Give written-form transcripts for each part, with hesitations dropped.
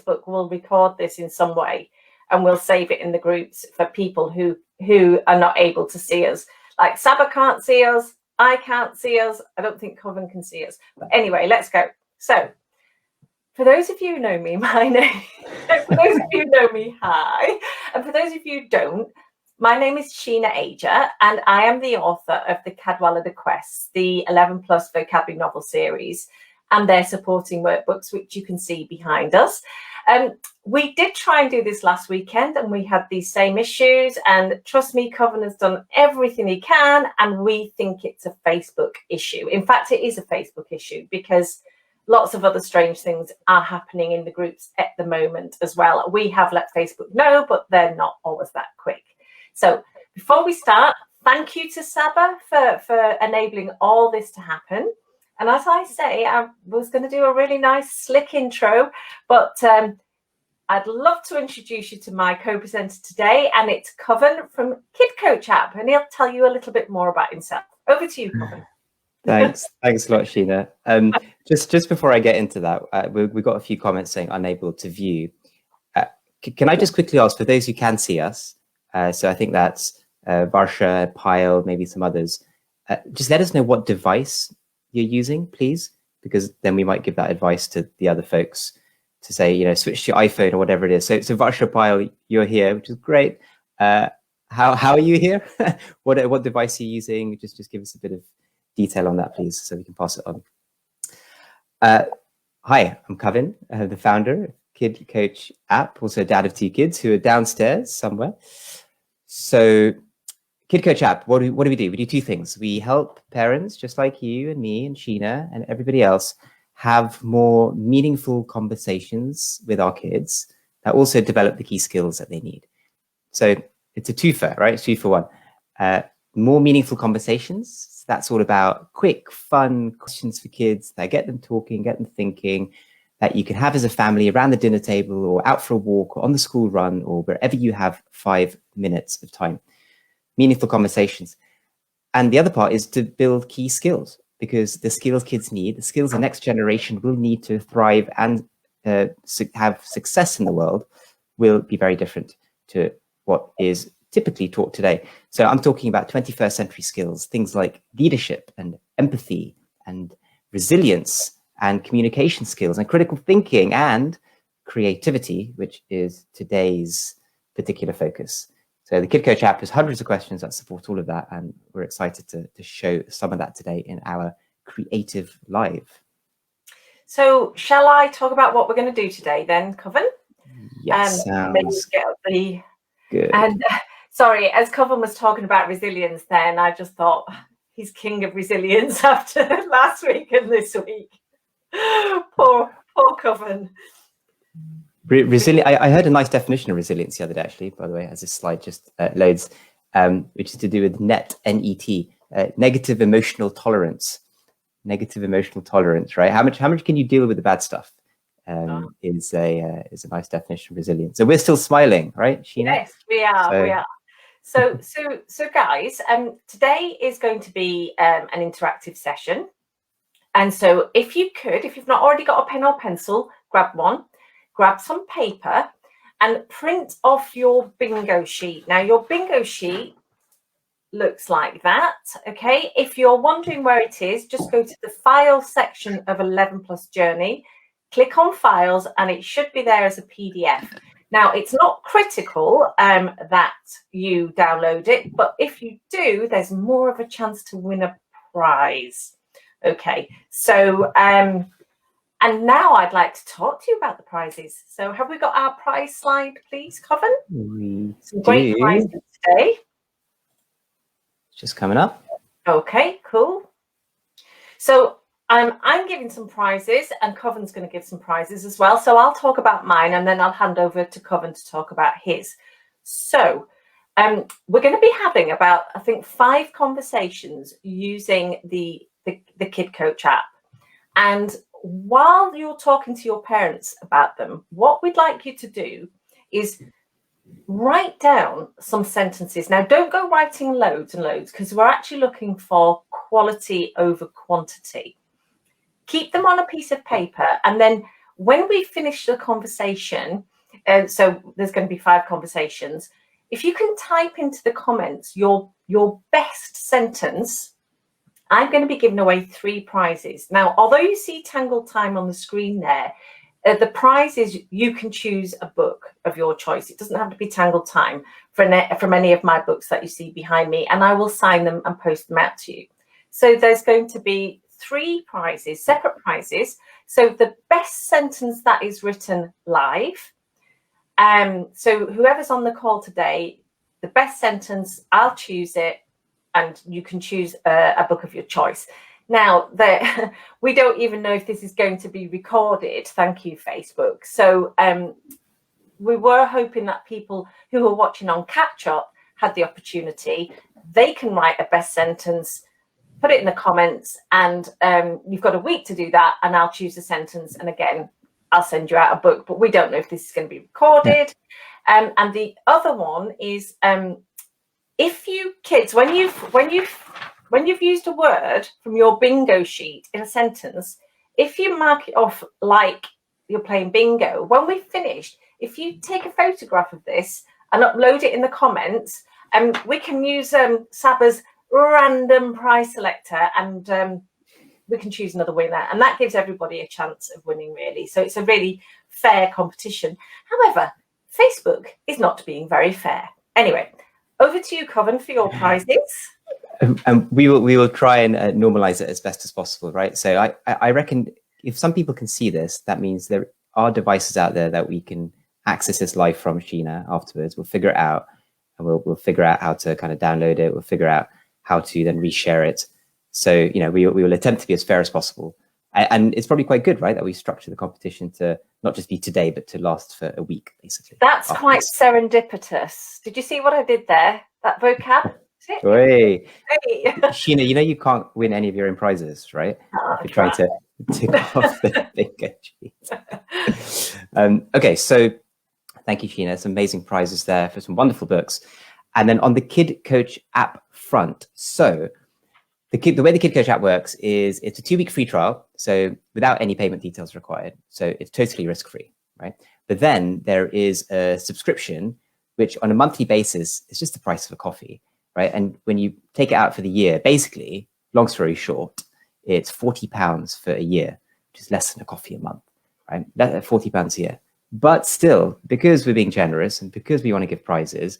Facebook will record this in some way, and we'll save it in the groups for people who are not able to see us. Like Saba can't see us, I can't see us, I don't think Kavin can see us. But anyway, let's go. So for those of you who know me, my name, for those of you who know me, hi. And for those of you who don't, my name is Sheena Ager, and I am the author of the Cadwaladr Quests, the 11+ vocabulary novel series, and their supporting workbooks, which you can see behind us. We did try and do this last weekend, and we had these same issues. And trust me, Kavin has done everything he can, and we think it's a Facebook issue. In fact, it is a Facebook issue because lots of other strange things are happening in the groups at the moment as well. We have let Facebook know, but they're not always that quick. So before we start, thank you to Saba for enabling all this to happen. And as I say, I was going to do a really nice slick intro, but I'd love to introduce you to my co-presenter today, and it's Kavin from KidCoach App, and he'll tell you a little bit more about himself. Over to you, Kavin. Thanks a lot, Sheena. Just before I get into that, we got a few comments saying unable to view. Can I just quickly ask, for those who can see us, so I think that's Varsha, Pyle, maybe some others, just let us know what device you're using, please, because then we might give that advice to the other folks to say, you know, switch to your iPhone or whatever it is. So Varsha, Pyle, you're here, which is great. How are you here? What device are you using? Just give us a bit of detail on that, please, so we can pass it on. Hi, I'm Kavin, the founder of KidCoach App, also dad of 2 kids who are downstairs somewhere. So KidCoach App, what do we do? We do 2 things. We help parents just like you and me and Sheena and everybody else have more meaningful conversations with our kids that also develop the key skills that they need. So it's a twofer, right? It's 2 for 1. More meaningful conversations. That's all about quick, fun questions for kids that get them talking, get them thinking, that you can have as a family around the dinner table or out for a walk or on the school run or wherever you have 5 minutes of time. Meaningful conversations. And the other part is to build key skills, because the skills kids need, the skills the next generation will need to thrive and have success in the world will be very different to what is typically taught today. So I'm talking about 21st century skills, things like leadership and empathy and resilience and communication skills and critical thinking and creativity, which is today's particular focus. So the KidCoach app has hundreds of questions that support all of that, and we're excited to show some of that today in our Creative Live. So shall I talk about what we're going to do today then, Kavin? Yes, sounds good. And sorry, as Kavin was talking about resilience then, I just thought he's king of resilience after last week and this week. Poor Kavin. I heard a nice definition of resilience the other day, actually, by the way, as this slide just loads, which is to do with NET, negative emotional tolerance. Negative emotional tolerance, right? How much can you deal with the bad stuff? Is a nice definition of resilience. So we're still smiling, right, Sheena? Yes, we are. So guys, today is going to be an interactive session. And so if you've not already got a pen or pencil, grab one. Grab some paper and print off your bingo sheet. Now, your bingo sheet looks like that, okay? If you're wondering where it is, just go to the file section of 11+ Journey, click on Files, and it should be there as a PDF. Now, it's not critical that you download it, but if you do, there's more of a chance to win a prize. Okay, so and now I'd like to talk to you about the prizes. So have we got our prize slide, please, Kavin? Some great prizes today. Just coming up. Okay, cool. So I'm giving some prizes, and Kavin's going to give some prizes as well. So I'll talk about mine, and then I'll hand over to Kavin to talk about his. So we're going to be having about, I think, 5 conversations using the KidCoach app. And while you're talking to your parents about them, what we'd like you to do is write down some sentences. Now, don't go writing loads and loads, because we're actually looking for quality over quantity. Keep them on a piece of paper, and then when we finish the conversation, so there's going to be 5 conversations, if you can type into the comments your best sentence, I'm going to be giving away 3 prizes. Now, although you see Tangled Time on the screen there, the prize is you can choose a book of your choice. It doesn't have to be Tangled Time from any of my books that you see behind me, and I will sign them and post them out to you. So there's going to be 3 prizes, separate prizes. So the best sentence that is written live. So whoever's on the call today, the best sentence, I'll choose it, and you can choose a book of your choice. Now, we don't even know if this is going to be recorded. Thank you, Facebook. So we were hoping that people who are watching on Catch Up had the opportunity. They can write a best sentence, put it in the comments, and you've got a week to do that, and I'll choose a sentence. And again, I'll send you out a book, but we don't know if this is going to be recorded. And the other one is if you kids, when you've used a word from your bingo sheet in a sentence, if you mark it off like you're playing bingo, when we've finished, if you take a photograph of this and upload it in the comments, we can use Saba's random prize selector, and we can choose another winner, and that gives everybody a chance of winning, really. So it's a really fair competition. However, Facebook is not being very fair. Anyway, over to you, Kavin, for your prizes. And we will try and normalize it as best as possible, right? So I reckon if some people can see this, that means there are devices out there that we can access this live from, Sheena, afterwards. We'll figure it out, and we'll figure out how to kind of download it. We'll figure out how to then reshare it. So, you know, we will attempt to be as fair as possible. And it's probably quite good, right, that we structure the competition to not just be today, but to last for a week, basically. That's quite serendipitous. Did you see what I did there? That vocab? Hey. Sheena, you know you can't win any of your own prizes, right? If you're trying to tick off the bingo sheet. Okay, so thank you, Sheena. Some amazing prizes there for some wonderful books. And then on the KidCoach app front, so the way the KidCoach app works is it's a 2-week free trial, so without any payment details required. So it's totally risk-free, right? But then there is a subscription, which on a monthly basis is just the price of a coffee, right? And when you take it out for the year, basically, long story short, it's £40 for a year, which is less than a coffee a month, right? That's £40 a year. But still, because we're being generous and because we want to give prizes,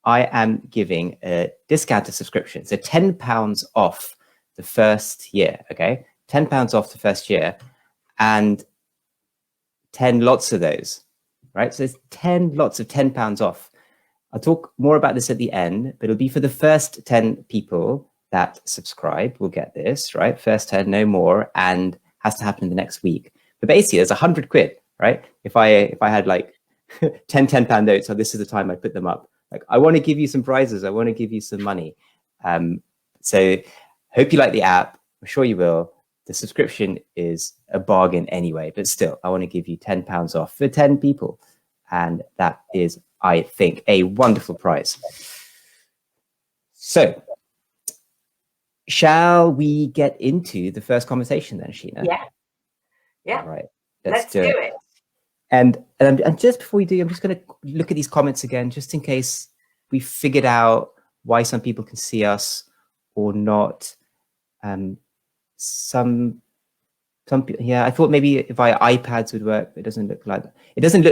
I am giving a discounted subscription. So £10 off the first year, okay? £10 off the first year, and 10 lots of those, right? So there's 10 lots of £10 off. I'll talk more about this at the end, but it'll be for the first 10 people that subscribe will get this, right? First 10, no more, and has to happen in the next week. But basically, there's 100 quid, right? If I had like 10 £10 notes, so this is the time I put them up. Like, I want to give you some prizes. I want to give you some money. So hope you like the app. I'm sure you will. The subscription is a bargain anyway, but still, I want to give you £10 off for 10 people. And that is, I think, a wonderful prize. So shall we get into the first conversation then, Sheena? Yeah. All right. Let's do it. And just before we do, I'm just going to look at these comments again, just in case we figured out why some people can see us or not. Yeah, I thought maybe via iPads would work, but it doesn't look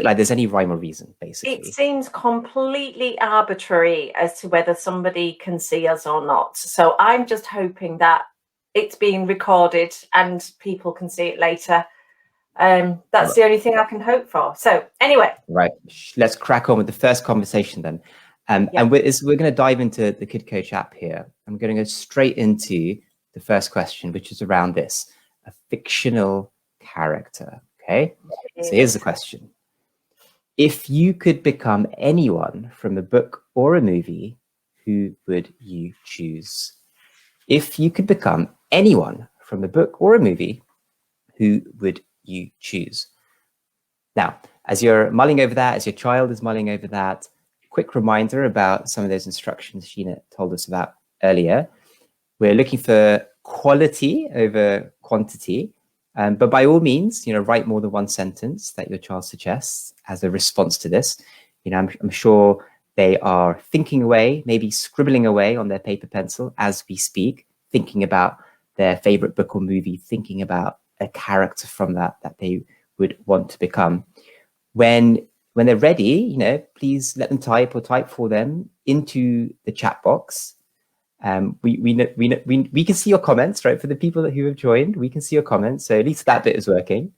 like there's any rhyme or reason, basically. It seems completely arbitrary as to whether somebody can see us or not. So I'm just hoping that it's being recorded and people can see it later. That's the only thing I can hope for. So anyway, right, let's crack on with the first conversation then. And we're going to dive into the KidCoach app here. I'm going to go straight into the first question, which is around this: a fictional character. Okay, so here's the question: if you could become anyone from a book or a movie, who would you choose? If you could become anyone from a book or a movie, who would you choose? Now, as you're mulling over that, as your child is mulling over that, quick reminder about some of those instructions Sheena told us about earlier. We're looking for quality over quantity. But by all means, write more than one sentence that your child suggests as a response to this. I'm sure they are thinking away, maybe scribbling away on their paper pencil as we speak, thinking about their favorite book or movie, thinking about a character from that they would want to become. When they're ready, please let them type or type for them into the chat box. We can see your comments, right? For the people who have joined, we can see your comments. So at least that bit is working.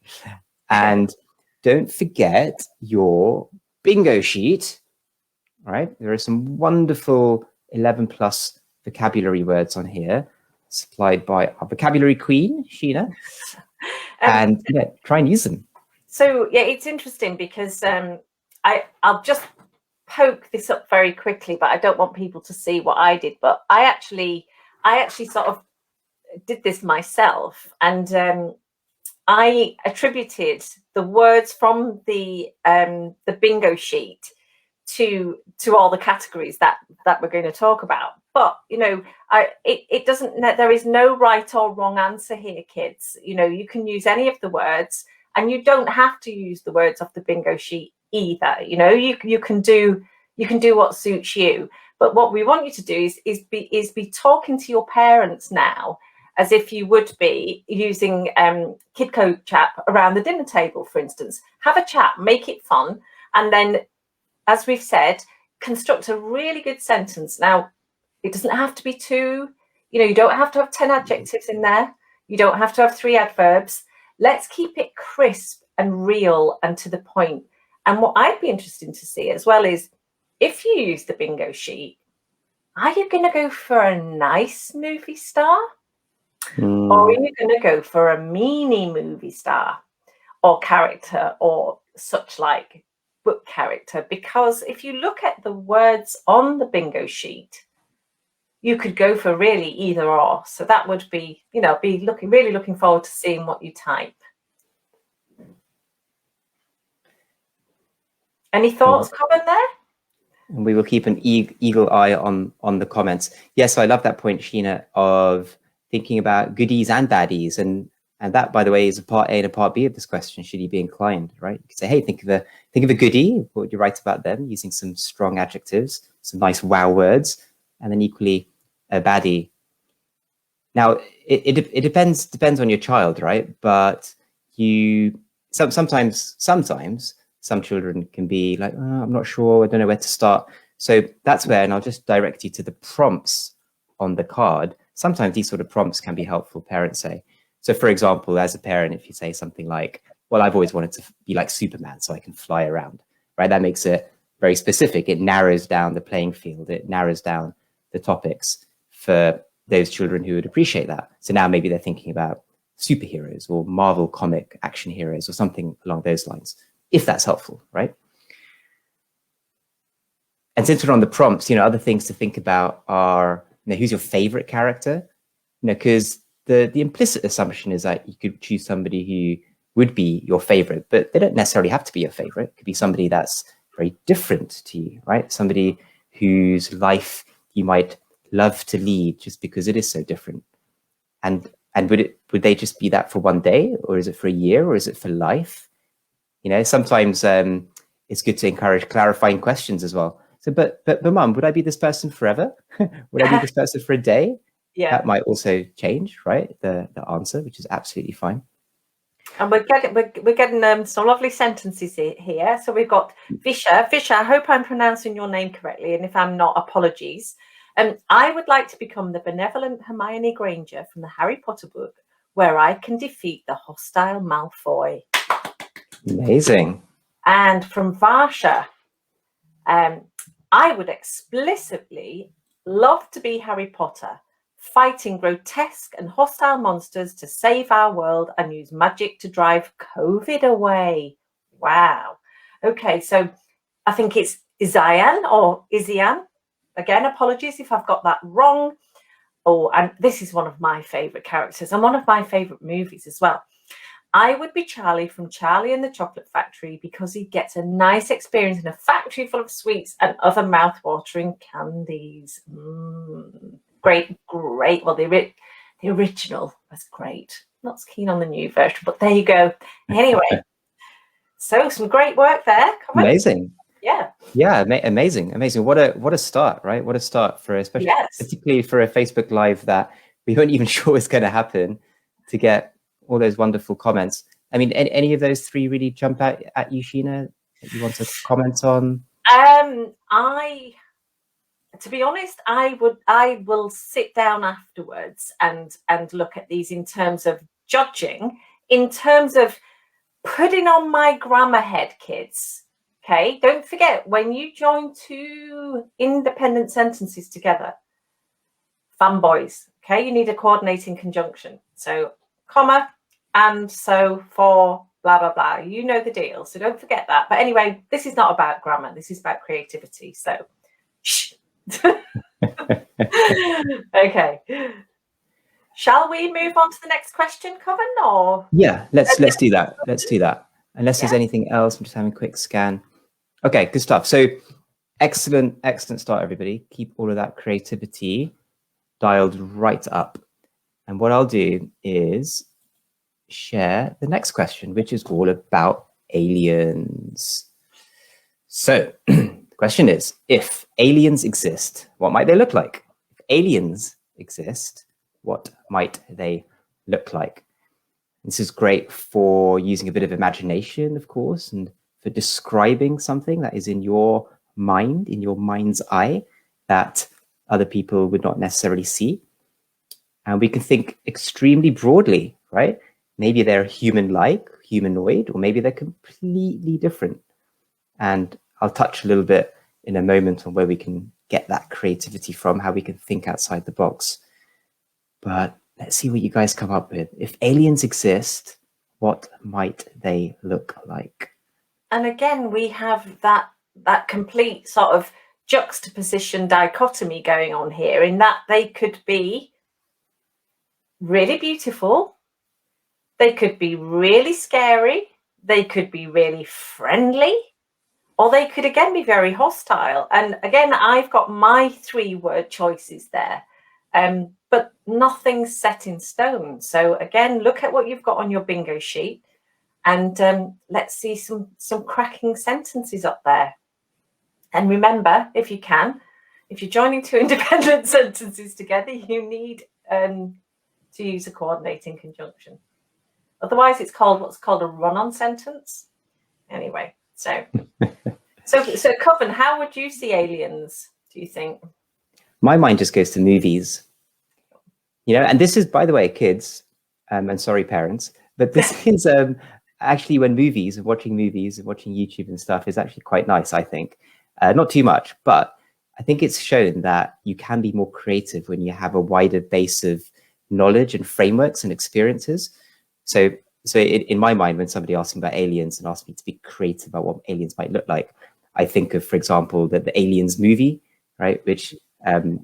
And don't forget your bingo sheet, right? There are some wonderful 11 plus vocabulary words on here, supplied by our vocabulary queen, Sheena. And try and use them. So yeah, it's interesting because I'll just poke this up very quickly, but I don't want people to see what I did. But I actually sort of did this myself, and I attributed the words from the bingo sheet to all the categories that we're going to talk about. But it doesn't. There is no right or wrong answer here, kids. You can use any of the words, and you don't have to use the words off the bingo sheet either. You can do what suits you. But what we want you to do is be talking to your parents now as if you would be using KidCoach App around the dinner table, for instance. Have a chat, make it fun, and then, as we've said, construct a really good sentence. Now, it doesn't have to be two. You don't have to have 10 adjectives in there. You don't have to have 3 adverbs. Let's keep it crisp and real and to the point. And what I'd be interested to see as well is, if you use the bingo sheet, are you going to go for a nice movie star? Or are you going to go for a meanie movie star or character or such like book character? Because if you look at the words on the bingo sheet, you could go for really either or. So that would be, really looking forward to seeing what you type. Any thoughts, Kavin, there? And we will keep an eagle eye on the comments. Yes, I love that point, Sheena, of thinking about goodies and baddies. And that, by the way, is a part A and a part B of this question, should you be inclined, right? You could say, hey, think of a goodie, what would you write about them, using some strong adjectives, some nice wow words, and then equally a baddie. Now, it depends on your child, right? But sometimes some children can be like, oh, I'm not sure, I don't know where to start. So that's where, and I'll just direct you to the prompts on the card. Sometimes these sort of prompts can be helpful, parents say. So for example, as a parent, if you say something like, well, I've always wanted to be like Superman so I can fly around, right? That makes it very specific. It narrows down the playing field. It narrows down the topics for those children who would appreciate that. So now maybe they're thinking about superheroes or Marvel comic action heroes or something along those lines, if that's helpful, right? And since we're on the prompts, other things to think about are, who's your favorite character? Because the implicit assumption is that you could choose somebody who would be your favorite, but they don't necessarily have to be your favorite. It could be somebody that's very different to you, right? Somebody whose life you might love to lead just because it is so different. And would they just be that for one day, or is it for a year, or is it for life? Sometimes it's good to encourage clarifying questions as well. So, but mum, would I be this person forever? Would I be this person for a day? Yeah. That might also change, right? The answer, which is absolutely fine. And we're getting some lovely sentences here. So we've got Fisher. Fisher, I hope I'm pronouncing your name correctly, and if I'm not, apologies. I would like to become the benevolent Hermione Granger from the Harry Potter book, where I can defeat the hostile Malfoy. Amazing. And from Varsha, I would explicitly love to be Harry Potter, fighting grotesque and hostile monsters to save our world and use magic to drive COVID away. Wow. Okay, so I think it's Isian or Isian. Again, apologies if I've got that wrong. Oh, and this is one of my favourite characters and one of my favourite movies as well. I would be Charlie from Charlie and the Chocolate Factory, because he gets a nice experience in a factory full of sweets and other mouth-watering candies. Great. Well, the original was great. not so keen on the new version, but there you go. Anyway, so some great work there. Kavin. Amazing. Yeah. Yeah, amazing. What a start, right? What a start for especially, particularly for a Facebook Live that we weren't even sure was going to happen, to get all those wonderful comments. I mean, any of those three really jump out at you, Sheena, that you want to comment on? To be honest, I will sit down afterwards and look at these in terms of judging, in terms of putting on my grammar head, kids. Okay, don't forget, when you join two independent sentences together, fanboys, okay, you need a coordinating conjunction. So, comma, and so, for, blah, blah, blah. You know the deal, so don't forget that. But anyway, this is not about grammar. This is about creativity. So, shh. Okay. Shall we move on to the next question, Kavin? Or yeah, let's do that. Let's do that. Unless there's anything else, I'm just having a quick scan. Okay, good stuff. So excellent start, everybody. Keep all of that creativity dialed right up. And what I'll do is share the next question, which is all about aliens. So the question is, if aliens exist, what might they look like? If aliens exist, what might they look like? This is great for using a bit of imagination, of course, and for describing something that is in your mind, in your mind's eye, that other people would not necessarily see. And we can think extremely broadly, right? Maybe they're human-like, humanoid, or maybe they're completely different. And I'll touch a little bit in a moment on where we can get that creativity from, how we can think outside the box. But let's see what you guys come up with. If aliens exist, what might they look like? And again, we have that complete sort of juxtaposition dichotomy going on here, in that they could be really beautiful, they could be really scary, they could be really friendly, or they could again be very hostile. And again, I've got my 3-word choices there, but nothing's set in stone. So again, look at what you've got on your bingo sheet, and let's see some cracking sentences up there. And remember, if you can, if you're joining two independent sentences together, you need to use a coordinating conjunction. Otherwise, it's called what's called a run-on sentence. Anyway, so Kavin, how would you see aliens, do you think? My mind just goes to movies. You know, and this is, by the way, kids, and sorry, parents, but this is actually when watching movies and watching YouTube and stuff is actually quite nice, I think. Not too much, but I think it's shown that you can be more creative when you have a wider base of knowledge and frameworks and experiences. So in my mind, when somebody asks me about aliens and asks me to be creative about what aliens might look like, I think of, for example, the Aliens movie, right, which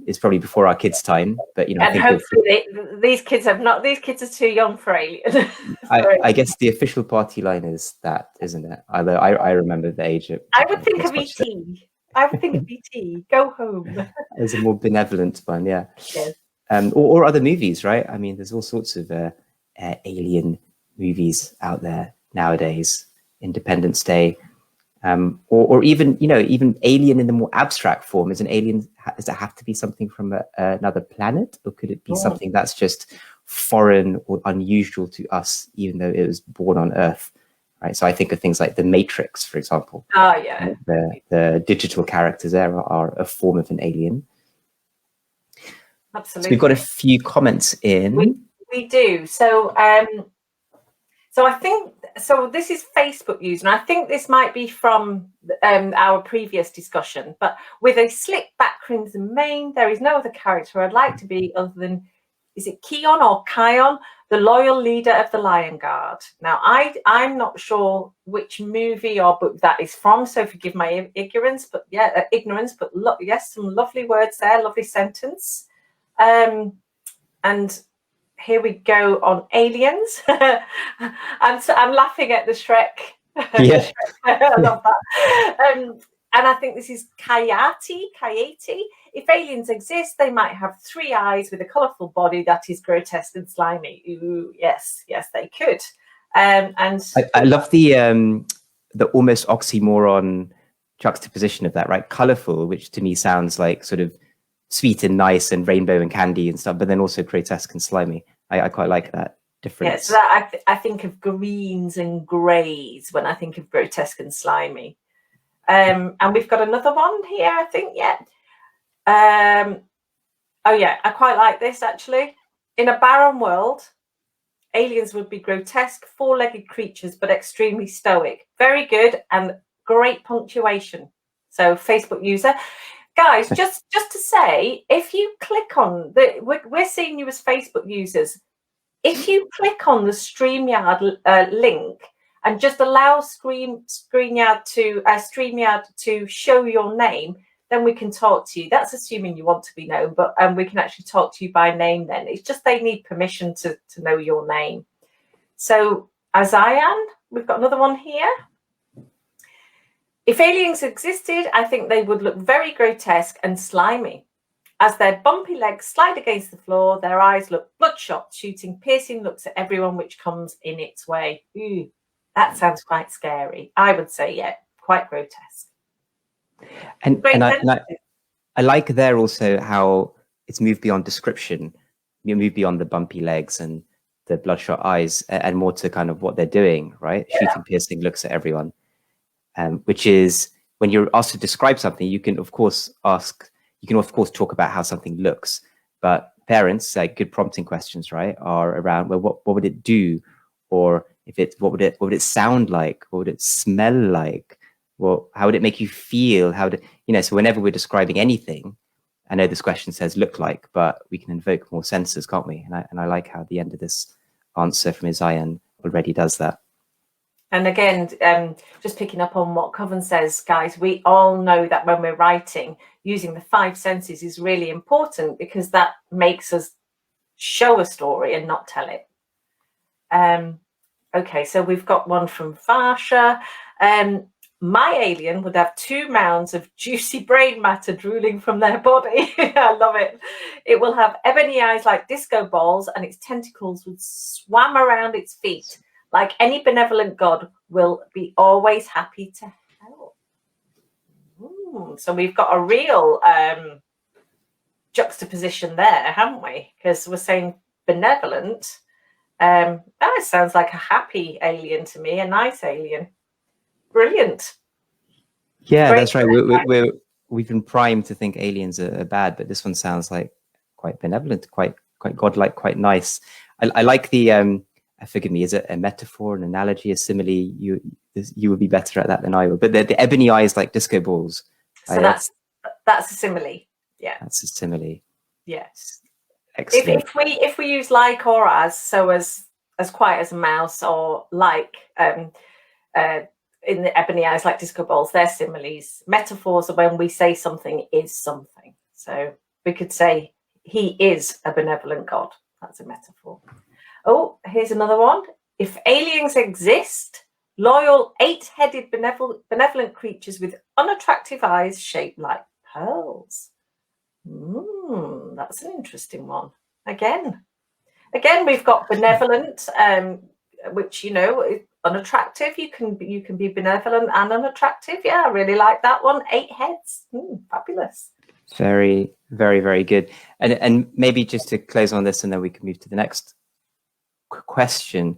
is probably before our kids' time, but you know, and hopefully these kids are too young for Alien. I guess the official party line is that, isn't it? Although I remember the age of. I would think of E.T. I would think of E.T. Go home. As a more benevolent one, yeah. Yes. Or other movies, right? I mean, there's all sorts of alien movies out there nowadays. Independence Day. Or even, you know, even alien in the more abstract form. Is an alien, does it have to be something from another planet, or could it be something that's just foreign or unusual to us, even though it was born on Earth, right? So I think of things like The Matrix, for example. Oh, yeah. The digital characters there are a form of an alien. Absolutely. So we've got a few comments in. We do. So I think, so this is Facebook user, and I think this might be from our previous discussion, but with a slick back crimson mane, there is no other character I'd like to be other than, is it Kion or Kion, the loyal leader of the Lion Guard? Now, I'm not sure which movie or book that is from, so forgive my ignorance, but yes, some lovely words there, lovely sentence. And here we go on aliens. I'm laughing at the Shrek. Yeah. I love that. And I think this is Kayati. If aliens exist, they might have 3 eyes with a colourful body that is grotesque and slimy. Ooh, yes, they could. And I love the almost oxymoron juxtaposition of that, right? Colourful, which to me sounds like sort of sweet and nice and rainbow and candy and stuff, but then also grotesque and slimy. I quite like that difference. Yeah, so that I think of greens and greys when I think of grotesque and slimy. And we've got another one here, I think. Yeah. Oh yeah, I quite like this actually. In a barren world, aliens would be grotesque, 4-legged creatures, but extremely stoic. Very good and great punctuation. So Facebook user. Guys, just to say, if you click on we're seeing you as Facebook users. If you click on the StreamYard link and just allow StreamYard to show your name, then we can talk to you. That's assuming you want to be known, but we can actually talk to you by name then. It's just they need permission to know your name. So, Azayan, we've got another one here. If aliens existed, I think they would look very grotesque and slimy. As their bumpy legs slide against the floor, their eyes look bloodshot, shooting piercing looks at everyone which comes in its way. Ooh, that sounds quite scary. I would say, yeah, quite grotesque. And I like there also how it's moved beyond description. You move beyond the bumpy legs and the bloodshot eyes and more to kind of what they're doing, right? Yeah. Shooting piercing looks at everyone, which is when you're asked to describe something, you can, of course, talk about how something looks, but parents, like good prompting questions, right, are around, well, what would it do? Or what would it sound like? What would it smell like? Well, how would it make you feel? So whenever we're describing anything, I know this question says look like, but we can invoke more senses, can't we? And I like how the end of this answer from Zion already does that. And again, just picking up on what Kavin says, guys, we all know that when we're writing, using the 5 senses is really important because that makes us show a story and not tell it. Okay, so we've got one from Varsha. My alien would have 2 mounds of juicy brain matter drooling from their body. I love it. It will have ebony eyes like disco balls and its tentacles would swam around its feet. Like any benevolent god, will be always happy to help. So we've got a real juxtaposition there, haven't we? Because we're saying benevolent. That sounds like a happy alien to me, a nice alien. Brilliant. Yeah, great. That's right. We've been primed to think aliens are bad, but this one sounds like quite benevolent, quite godlike, quite nice. I like the forgive me, is it a metaphor, an analogy, a simile? You would be better at that than I would. But the ebony eyes like disco balls. So that's a simile. Yeah. That's a simile. Yes. Excellent. If we use like or as, so as quiet as a mouse, or like in the ebony eyes like disco balls, they're similes. Metaphors are when we say something is something. So we could say he is a benevolent god. That's a metaphor. Oh, here's another one. If aliens exist, loyal 8-headed benevolent creatures with unattractive eyes shaped like pearls. That's an interesting one. Again, we've got benevolent, which, unattractive. You can be benevolent and unattractive. Yeah, I really like that one. 8 heads. Fabulous. Very, very, very good. And maybe just to close on this, and then we can move to the next question,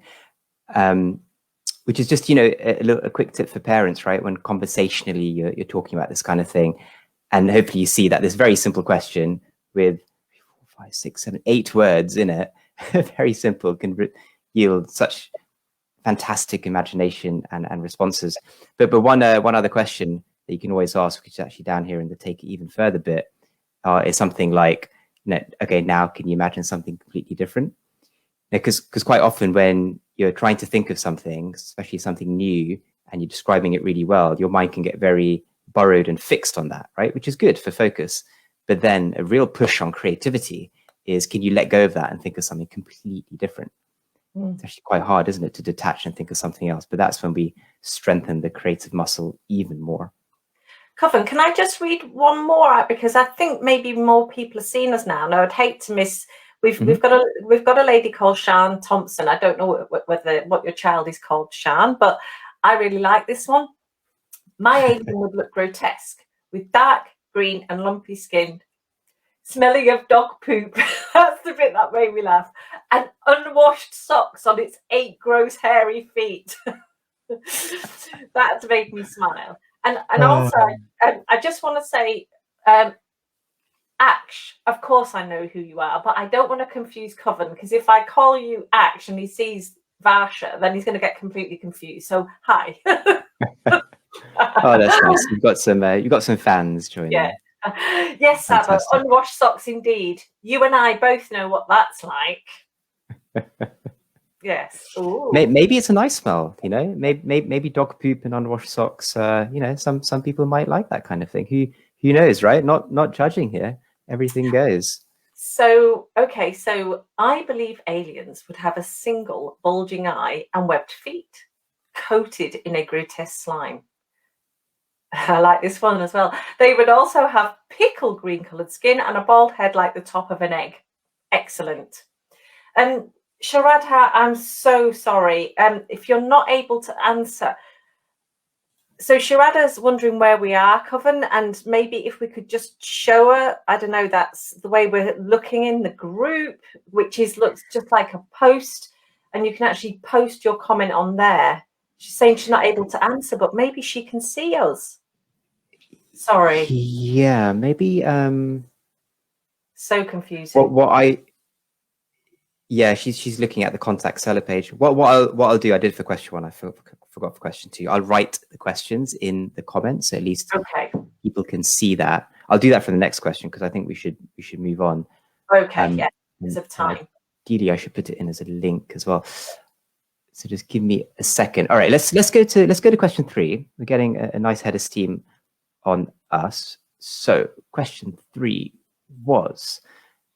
which is just a quick tip for parents, right? When conversationally you're talking about this kind of thing, and hopefully you see that this very simple question with 4, 5, 6, 7, 8 words in it, very simple, can yield such fantastic imagination and responses. But one other question that you can always ask, which is actually down here in the take it even further bit, is something like, okay, now can you imagine something completely different? Because quite often when you're trying to think of something, especially something new, and you're describing it really well, your mind can get very burrowed and fixed on that, right? Which is good for focus. But then a real push on creativity is, can you let go of that and think of something completely different? It's actually quite hard, isn't it, to detach and think of something else? But that's when we strengthen the creative muscle even more. Kavin, can I just read one more out, because I think maybe more people have seen us now. No, I'd hate to miss. We've got a lady called Shan Thompson. I don't know what your child is called, Shan, but I really like this one. My alien would look grotesque with dark green and lumpy skin, smelling of dog poop. That's the bit that made me laugh. And unwashed socks on its 8 gross hairy feet. That made me smile. And also, I just want to say, Ash, of course I know who you are, but I don't want to confuse Kavin, because if I call you Ash and he sees Varsha, then he's going to get completely confused. So hi. Oh, that's nice. You've got some fans joining. Yeah. Yes, Saba, unwashed socks indeed. You and I both know what that's like. Yes. Ooh. Maybe it's a nice smell, you know. Maybe dog poop and unwashed socks. You know, some people might like that kind of thing. Who knows, right? Not judging here. Everything goes. So, okay, so I believe aliens would have a single bulging eye and webbed feet, coated in a grotesque slime. I like this one as well. They would also have pickle green coloured skin and a bald head like the top of an egg. Excellent. And Sharadha, I'm so sorry. If you're not able to answer. So Sharadha's wondering where we are, Kavin, and maybe if we could just show her, I don't know, that's the way we're looking in the group, which looks just like a post, and you can actually post your comment on there. She's saying she's not able to answer, but maybe she can see us. Sorry. Yeah, maybe. So confusing. Yeah, she's looking at the contact seller page. What I'll do, I did for question 1. I forgot for question 2. I'll write the questions in the comments, so at least people can see that. I'll do that for the next question, because I think we should move on. Okay, yeah, because of time. Ideally, I should put it in as a link as well. So just give me a second. All right, let's go to question 3. We're getting a nice head of steam on us. So question 3 was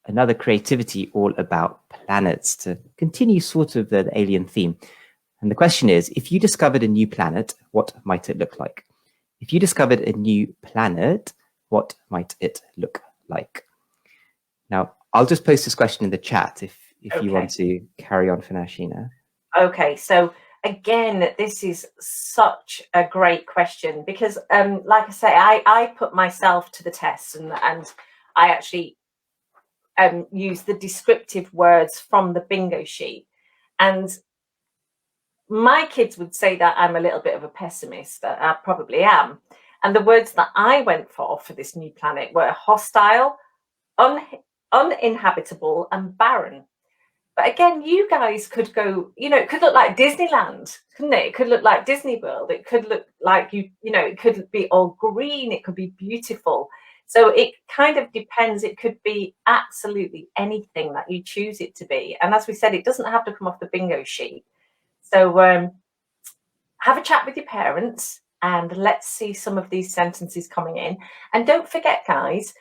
another creativity all about planets, to continue sort of the alien theme. And the question is, if you discovered a new planet, what might it look like? If you discovered a new planet, what might it look like? Now, I'll just post this question in the chat if you want to carry on for now, Sheena. Okay, so again, this is such a great question, because like I say, I put myself to the test, and I actually use the descriptive words from the bingo sheet. And my kids would say that I'm a little bit of a pessimist. I probably am. And the words that I went for this new planet were hostile, uninhabitable, and barren. But again, you guys could go, you know, it could look like Disneyland, couldn't it? It could look like Disney World. It could look like, you know, it could be all green. It could be beautiful. So it kind of depends. It could be absolutely anything that you choose it to be. And as we said, it doesn't have to come off the bingo sheet. So have a chat with your parents, and let's see some of these sentences coming in. And don't forget, guys,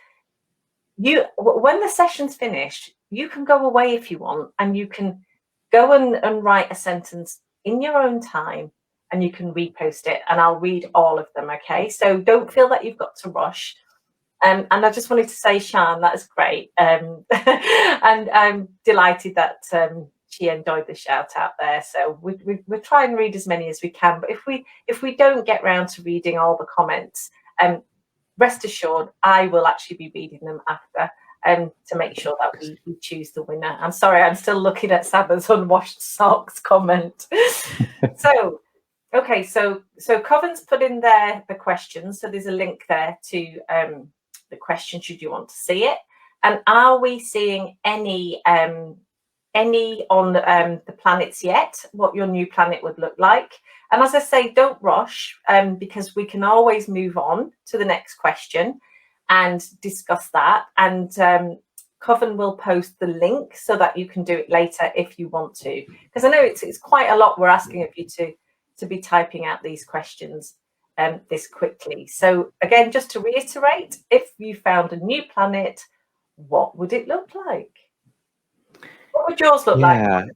when the session's finished, you can go away if you want, and you can go and write a sentence in your own time, and you can repost it, and I'll read all of them, okay? So don't feel that you've got to rush. And I just wanted to say, Shan, that is great. And I'm delighted that she enjoyed the shout out there. So we'll try and read as many as we can. But if we don't get round to reading all the comments, rest assured, I will actually be reading them after, to make sure that we choose the winner. I'm sorry, I'm still looking at Saba's unwashed socks comment. So, okay, so Kavin's put in there the questions. So there's a link there to the question, should you want to see it. And are we seeing any on the planets yet, what your new planet would look like? And as I say, don't rush, because we can always move on to the next question and discuss that. And Kavin will post the link so that you can do it later if you want to, because I know it's quite a lot we're asking of you to be typing out these questions this quickly. So again, just to reiterate, if you found a new planet, what would it look like? What would yours look like?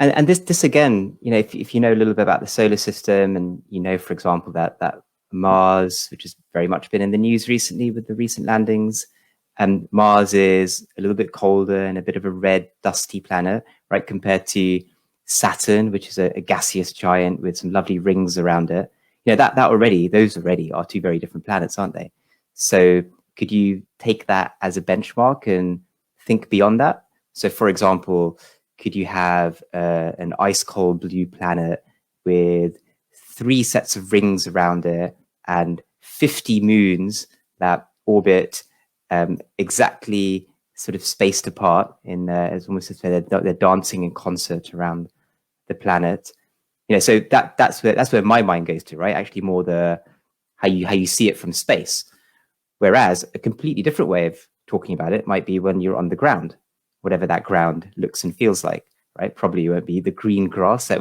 And this again, you know, if you know a little bit about the solar system, and you know, for example, that Mars, which has very much been in the news recently with the recent landings. And Mars is a little bit colder and a bit of a red, dusty planet, right, compared to Saturn, which is a gaseous giant with some lovely rings around it. You know, those already are two very different planets, aren't they? So could you take that as a benchmark and think beyond that? So, for example, could you have an ice cold blue planet with 3 sets of rings around it and 50 moons that orbit exactly sort of spaced apart in as almost as they're dancing in concert around the planet? You know, so that's where my mind goes to, right? Actually, more the how you see it from space. Whereas a completely different way of talking about it might be when you're on the ground, whatever that ground looks and feels like, right? Probably won't be the green grass that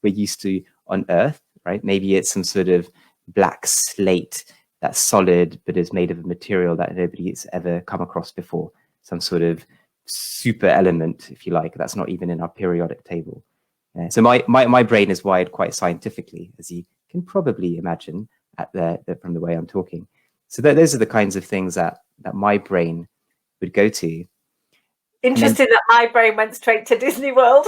we're used to on Earth, right? Maybe it's some sort of black slate that's solid but is made of a material that nobody's ever come across before, some sort of super element, if you like, that's not even in our periodic table. So my brain is wired quite scientifically, as you can probably imagine from the way I'm talking. So those are the kinds of things that my brain would go to. Interesting that my brain went straight to Disney World.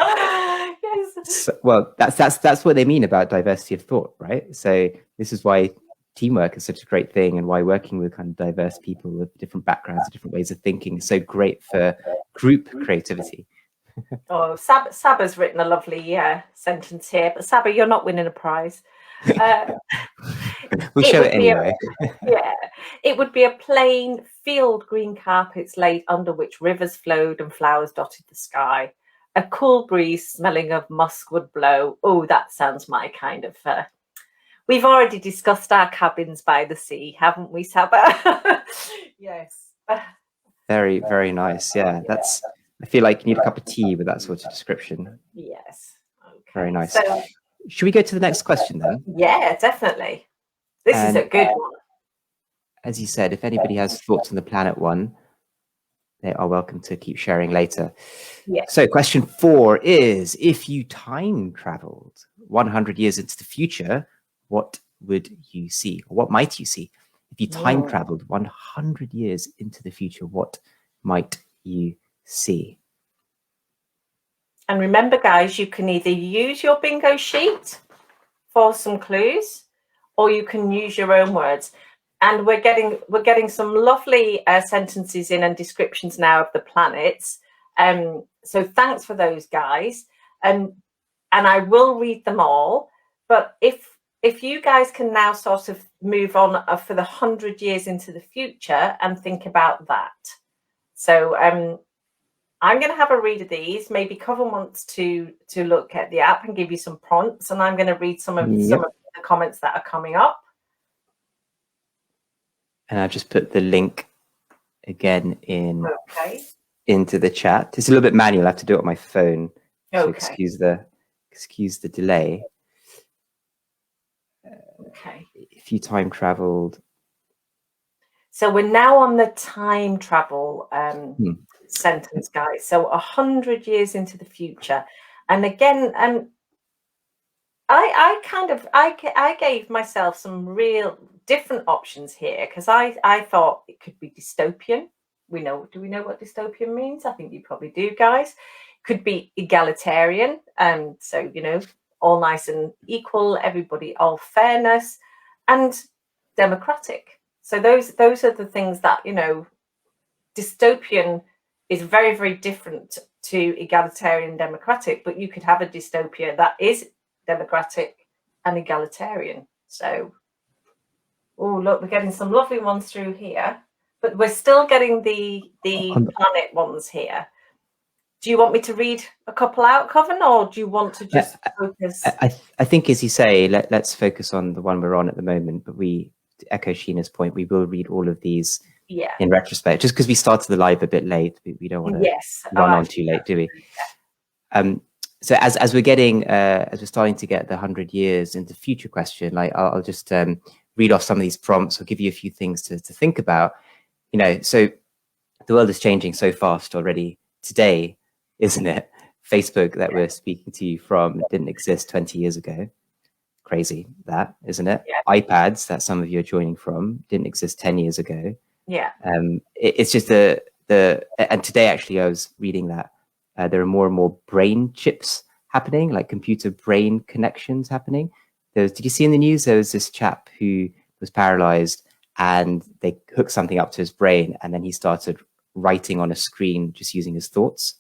Yes. So, well, that's what they mean about diversity of thought, right? So this is why teamwork is such a great thing, and why working with kind of diverse people with different backgrounds, different ways of thinking is so great for group creativity. Oh, Saba's written a lovely sentence here, but Saba, you're not winning a prize. We'll show it anyway. It would be a plain field, green carpets laid under which rivers flowed and flowers dotted the sky. A cool breeze smelling of musk would blow. Oh, that sounds my kind of... We've already discussed our cabins by the sea, haven't we, Saba? Yes. Very, very nice. Yeah, I feel like you need a cup of tea with that sort of description. Yes. Okay. Very nice. So, should we go to the next question then? Yeah, definitely. This is a good one. As you said, if anybody has thoughts on the planet one, they are welcome to keep sharing later. Yeah. So question 4 is, if you time traveled 100 years into the future, what would you see? Or what might you see? If you time traveled 100 years into the future, what might you see? And remember, guys, you can either use your bingo sheet for some clues, or you can use your own words. And we're getting some lovely sentences in and descriptions now of the planets. So thanks for those, guys. And I will read them all. But if you guys can now sort of move on for the 100 years into the future and think about that. So I'm going to have a read of these. Maybe Kavin wants to look at the app and give you some prompts, and I'm going to read some of the comments that are coming up. And I've just put the link again into the chat. It's a little bit manual. I have to do it on my phone. So excuse the delay. Okay. If you time traveled. So we're now on the time travel sentence, guys. So 100 years into the future. And again, I gave myself some real different options here, because I thought it could be dystopian. Do we know what dystopian means? I think you probably do, guys. Could be egalitarian, so all nice and equal, everybody, all fairness, and democratic. So those are the things that dystopian is very, very different to egalitarian and democratic, but you could have a dystopia that is democratic and egalitarian. So oh, look, we're getting some lovely ones through here, but we're still getting the planet ones here. Do you want me to read a couple out, Kavin, or do you want to just focus? I think, as you say, let's focus on the one we're on at the moment, but to echo Sheena's point, we will read all of these in retrospect, just because we started the live a bit late. We don't want to run on too late, do we? So as we're starting to get the 100 years into future question, I'll just read off some of these prompts. I'll give you a few things to think about. So the world is changing so fast already today, isn't it? Facebook that we're speaking to you from didn't exist 20 years ago. Crazy that, isn't it? Yeah. iPads that some of you are joining from didn't exist 10 years ago. Yeah. It's just and today actually I was reading that there are more and more brain chips happening, like computer brain connections happening. Did you see in the news, there was this chap who was paralyzed and they hooked something up to his brain and then he started writing on a screen just using his thoughts.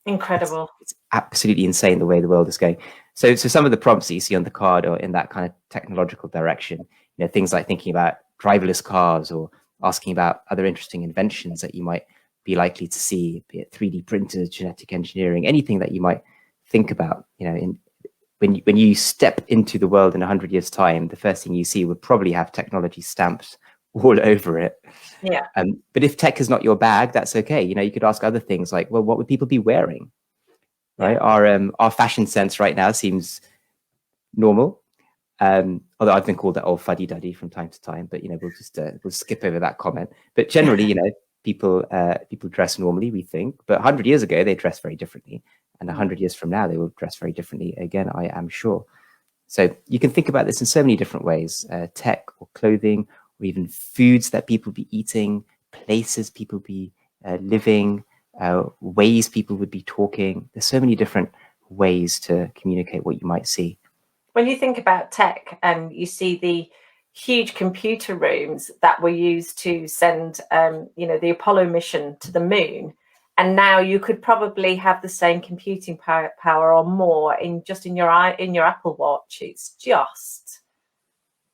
Incredible. It's absolutely insane the way the world is going. So some of the prompts that you see on the card are in that kind of technological direction, things like thinking about driverless cars or asking about other interesting inventions that you might be likely to see, be it 3D printers, genetic engineering, anything that you might think about. When you step into the world in 100 years' time, the first thing you see would probably have technology stamped all over it. Yeah. But if tech is not your bag, that's okay. You could ask other things like, well, what would people be wearing? Right? Our fashion sense right now seems normal. Although I've been called that old fuddy-duddy from time to time, but we'll skip over that comment. But generally, people dress normally, we think, but 100 years ago they dressed very differently, and 100 years from now they will dress very differently again, I am sure. So you can think about this in so many different ways: tech or clothing, or even foods that people be eating, places people be living, ways people would be talking. There's so many different ways to communicate what you might see. When you think about tech and you see the huge computer rooms that were used to send, the Apollo mission to the moon, and now you could probably have the same computing power or more in your Apple Watch. It's just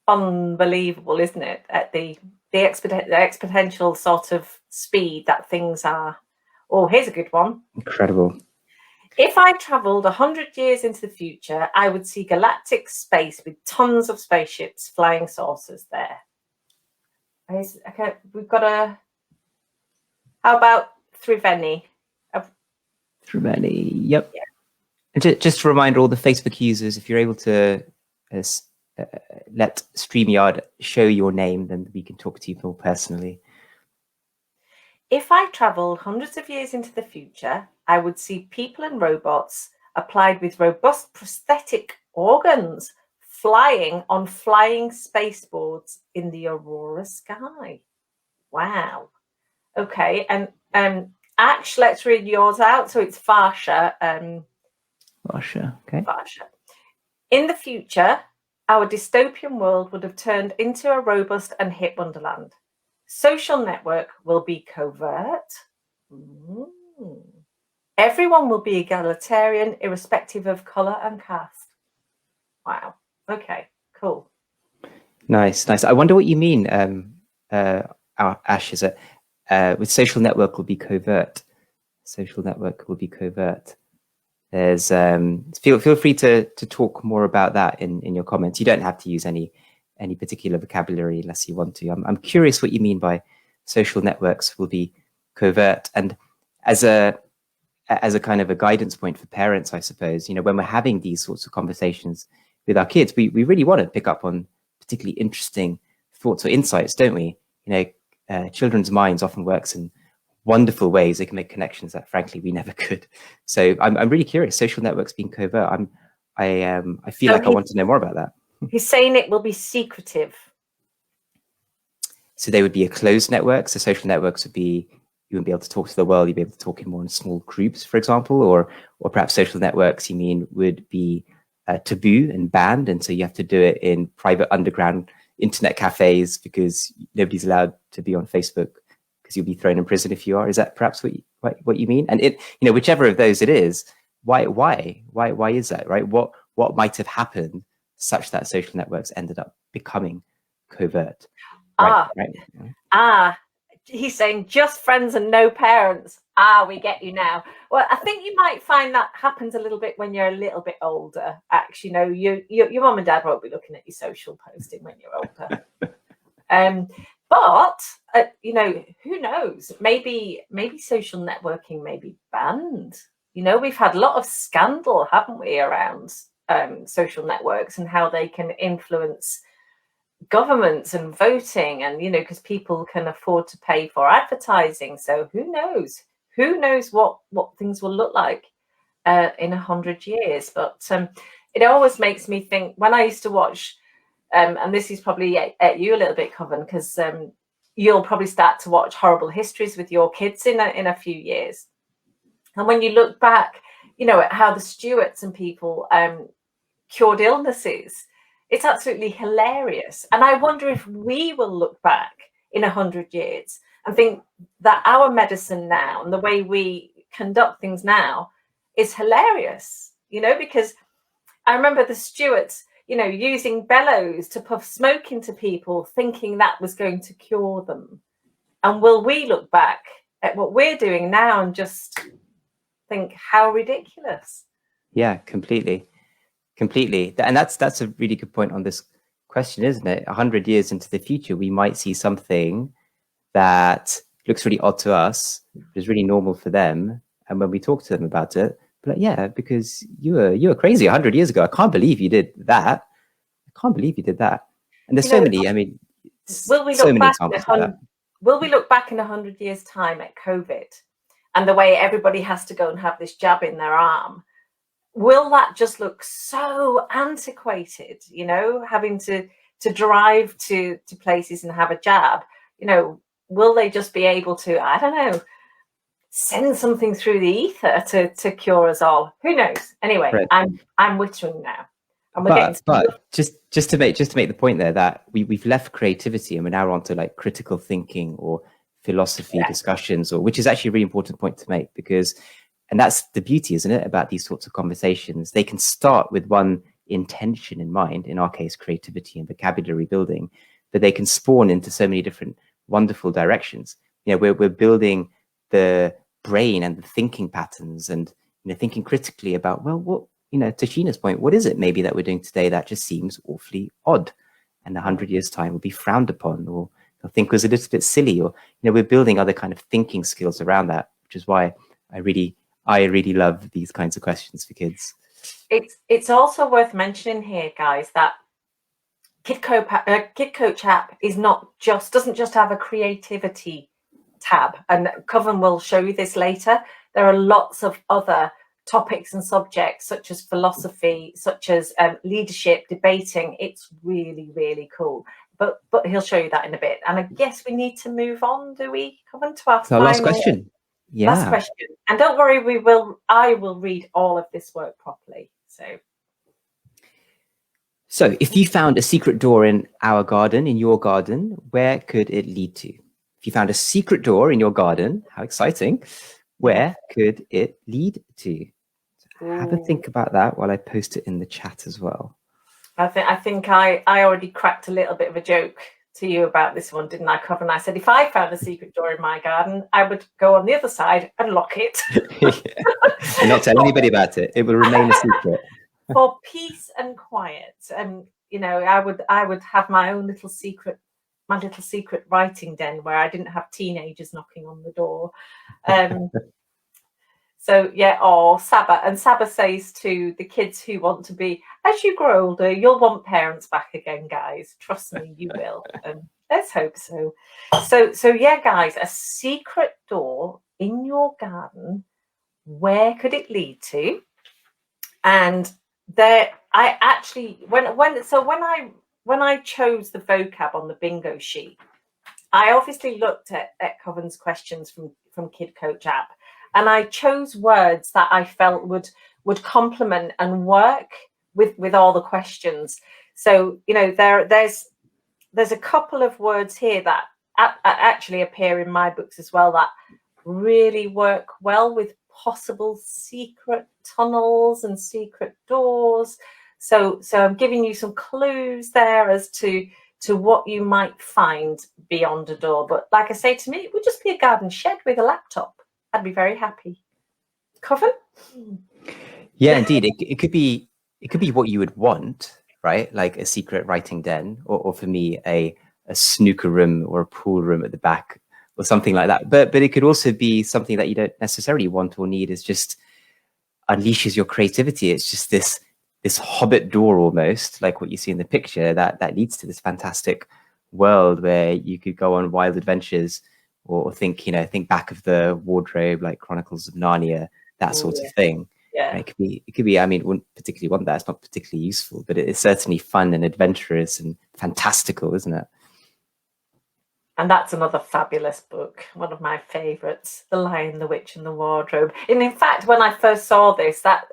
unbelievable, isn't it? At the exponential sort of speed that things are. Oh, here's a good one. Incredible. If I travelled 100 years into the future, I would see galactic space with tons of spaceships, flying saucers there. Okay, we've got how about Thriveni? Thriveni, yep. Yeah. And just to remind all the Facebook users, if you're able to let StreamYard show your name, then we can talk to you more personally. If I travelled hundreds of years into the future, I would see people and robots applied with robust prosthetic organs flying on flying spaceboards in the aurora sky. Wow. Okay, and Ash, let's read yours out. So it's Varsha. Varsha, okay. Varsha. In the future, our dystopian world would have turned into a robust and hip wonderland. Social network will be covert. Everyone will be egalitarian, irrespective of colour and caste. Wow. Okay, cool. Nice. I wonder what you mean, Ash, is it with social network will be covert. Social network will be covert. There's feel free to talk more about that in your comments. You don't have to use any particular vocabulary unless you want to. I'm curious what you mean by social networks will be covert, and as a kind of a guidance point for parents, I suppose, when we're having these sorts of conversations with our kids, we really want to pick up on particularly interesting thoughts or insights, don't we? Children's minds often works in wonderful ways. They can make connections that frankly we never could. So I'm really curious. Social networks being covert. I feel like I want to know more about that. He's saying it will be secretive. So they would be a closed network. So social networks would be, you wouldn't be able to talk to the world. You'd be able to talk in more in small groups, for example, or perhaps social networks, you mean, would be taboo and banned. And so you have to do it in private underground internet cafes because nobody's allowed to be on Facebook because you'll be thrown in prison if you are. Is that perhaps what you mean? And whichever of those it is, why is that, right? What might have happened such that social networks ended up becoming covert? Right. He's saying just friends and no parents. We get you now. Well, I think you might find that happens a little bit when you're a little bit older. Actually, your mum and dad won't be looking at your social posting when you're older. But who knows? Maybe social networking may be banned. We've had a lot of scandal, haven't we, around social networks and how they can influence governments and voting, and because people can afford to pay for advertising. So who knows what things will look like in 100 years. But it always makes me think, when I used to watch, and this is probably at you a little bit, Kavin, because you'll probably start to watch Horrible Histories with your kids in a few years. And when you look back, you know, at how the Stuarts and people cured illnesses, it's absolutely hilarious. And I wonder if we will look back in 100 years and think that our medicine now and the way we conduct things now is hilarious, you know, because I remember the Stuarts, you know, using bellows to puff smoke into people, thinking that was going to cure them. And will we look back at what we're doing now and just think how ridiculous? Yeah, completely. And that's a really good point on this question, isn't it? 100 years into the future, we might see something that looks really odd to us, but is really normal for them. And when we talk to them about it, but like, yeah, because you were crazy 100 years ago. I can't believe you did that. I can't believe you did that. And there's so many. I mean, will we look back will we look back in 100 years' time at COVID and the way everybody has to go and have this jab in their arm? Will that just look so antiquated, you know, having to drive to places and have a jab? You know, will they just be able to, I don't know, send something through the ether to cure us all? Who knows? Anyway, right. I'm wittering now. And we're but just to make the point there that we've left creativity and we're now onto like critical thinking or philosophy discussions, or which is actually a really important point to make, because, and that's the beauty, isn't it, about these sorts of conversations? They can start with one intention in mind, in our case, creativity and vocabulary building, but they can spawn into so many different wonderful directions. You know, we're building the brain and the thinking patterns and, you know, thinking critically about, well, what, you know, to Sheena's point, what is it maybe that we're doing today that just seems awfully odd and 100 years time will be frowned upon, or they'll think was a little bit silly, or, you know, we're building other kind of thinking skills around that, which is why I really love these kinds of questions for kids. It's also worth mentioning here, guys, that KidCoach App doesn't just have a creativity tab, and Kavin will show you this later. There are lots of other topics and subjects, such as philosophy, such as leadership, debating. It's really, really cool. But he'll show you that in a bit. And I guess we need to move on, do we, Kavin, to our last question? Yeah. Last question. And don't worry, I will read all of this work properly. So if you found a secret door in your garden, where could it lead to? If you found a secret door in your garden, how exciting, where could it lead to? So have a think about that while I post it in the chat as well. I think I already cracked a little bit of a joke to you about this one, didn't I, Kavin? I said, if I found a secret door in my garden, I would go on the other side and lock it. And not tell anybody about it. It will remain a secret. For peace and quiet. You know, I would have my own little secret writing den where I didn't have teenagers knocking on the door. So yeah, Saba. And Saba says to the kids who want to be, as you grow older, you'll want parents back again, guys. Trust me, you will. Let's hope so. So yeah, guys, a secret door in your garden, where could it lead to? And there, I actually, when I chose the vocab on the bingo sheet, I obviously looked at Kavin's questions from KidCoach App, and I chose words that I felt would complement and work with all the questions. So, you know, there's a couple of words here that actually appear in my books as well that really work well with possible secret tunnels and secret doors. So I'm giving you some clues there as to what you might find beyond a door. But like I say, to me, it would just be a garden shed with a laptop. I'd be very happy. Kavin? Yeah, indeed. It could be what you would want, right? Like a secret writing den, or for me, a snooker room or a pool room at the back, or something like that. But it could also be something that you don't necessarily want or need. Is just unleashes your creativity. It's just this hobbit door, almost like what you see in the picture, that leads to this fantastic world where you could go on wild adventures, or think back of the wardrobe, like Chronicles of Narnia, that sort of thing. Yeah. It could be, I mean, wouldn't particularly want that. It's not particularly useful, but it's certainly fun and adventurous and fantastical, isn't it? And that's another fabulous book, one of my favourites, The Lion, the Witch and the Wardrobe. And in fact, when I first saw this, that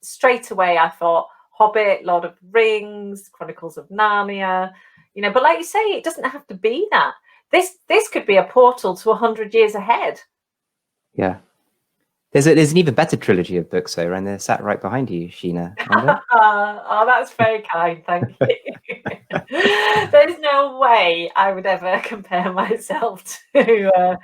straight away I thought Hobbit, Lord of the Rings, Chronicles of Narnia, but like you say, it doesn't have to be that. This could be a portal to 100 years ahead. Yeah. There's an even better trilogy of books, though, and they're sat right behind you, Sheena. Oh, that's very kind, thank you. There's no way I would ever compare myself to the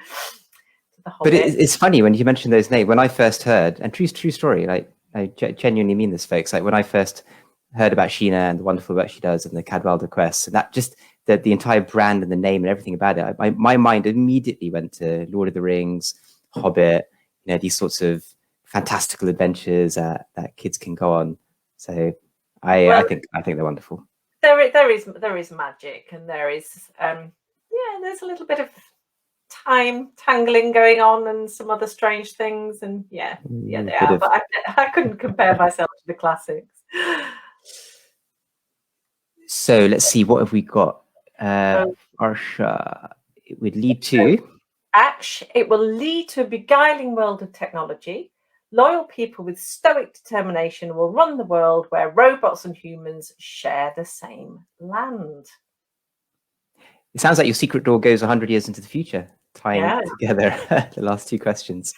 Hobbit. But it's funny when you mention those names. When I first heard, and true story, like I genuinely mean this, folks. Like when I first heard about Sheena and the wonderful work she does and the Cadwaladr quests, and that just the entire brand and the name and everything about it, my mind immediately went to Lord of the Rings, Hobbit. These sorts of fantastical adventures that kids can go on. So I think they're wonderful. There is magic, and there is there's a little bit of time tangling going on and some other strange things, and they are. But I couldn't compare myself to the classics. So let's see, what have we got? Arsha, it would lead to. Ash, it will lead to a beguiling world of technology. Loyal people with stoic determination will run the world where robots and humans share the same land. It sounds like your secret door goes 100 years into the future, tying together the last two questions.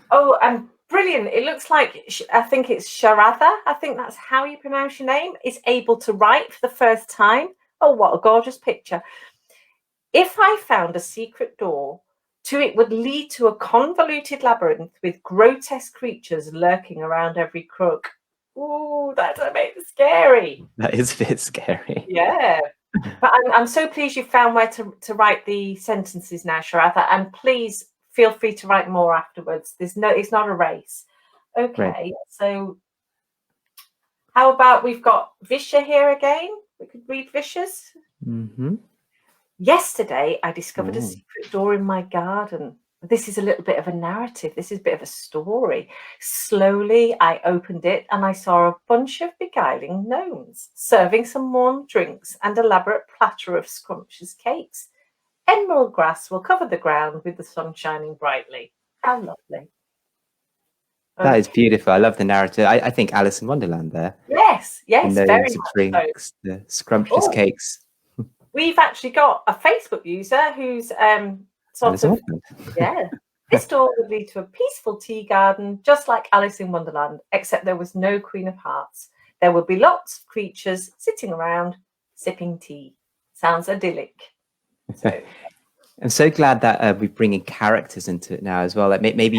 Oh, and brilliant. It looks like, I think it's Sharatha, I think that's how you pronounce your name, is able to write for the first time. Oh, what a gorgeous picture. If I found a secret door, it would lead to a convoluted labyrinth with grotesque creatures lurking around every crook. Ooh, that's a bit scary. That is a bit scary. Yeah. But I'm so pleased you found where to write the sentences now, Sharatha, and please feel free to write more afterwards. It's not a race. Okay, right. So how about we've got Visha here again? We could read Visha's. Mm-hmm. Yesterday, I discovered a secret door in my garden. This is a little bit of a narrative. This is a bit of a story. Slowly, I opened it and I saw a bunch of beguiling gnomes serving some warm drinks and elaborate platter of scrumptious cakes. Emerald grass will cover the ground with the sun shining brightly. How lovely. That is beautiful. I love the narrative. I think Alice in Wonderland there. Yes, very much drinks, so. The scrumptious cakes. We've actually got a Facebook user who's this door would lead to a peaceful tea garden, just like Alice in Wonderland, except there was no Queen of Hearts. There would be lots of creatures sitting around, sipping tea. Sounds idyllic. So. I'm so glad that we're bringing characters into it now as well. Like maybe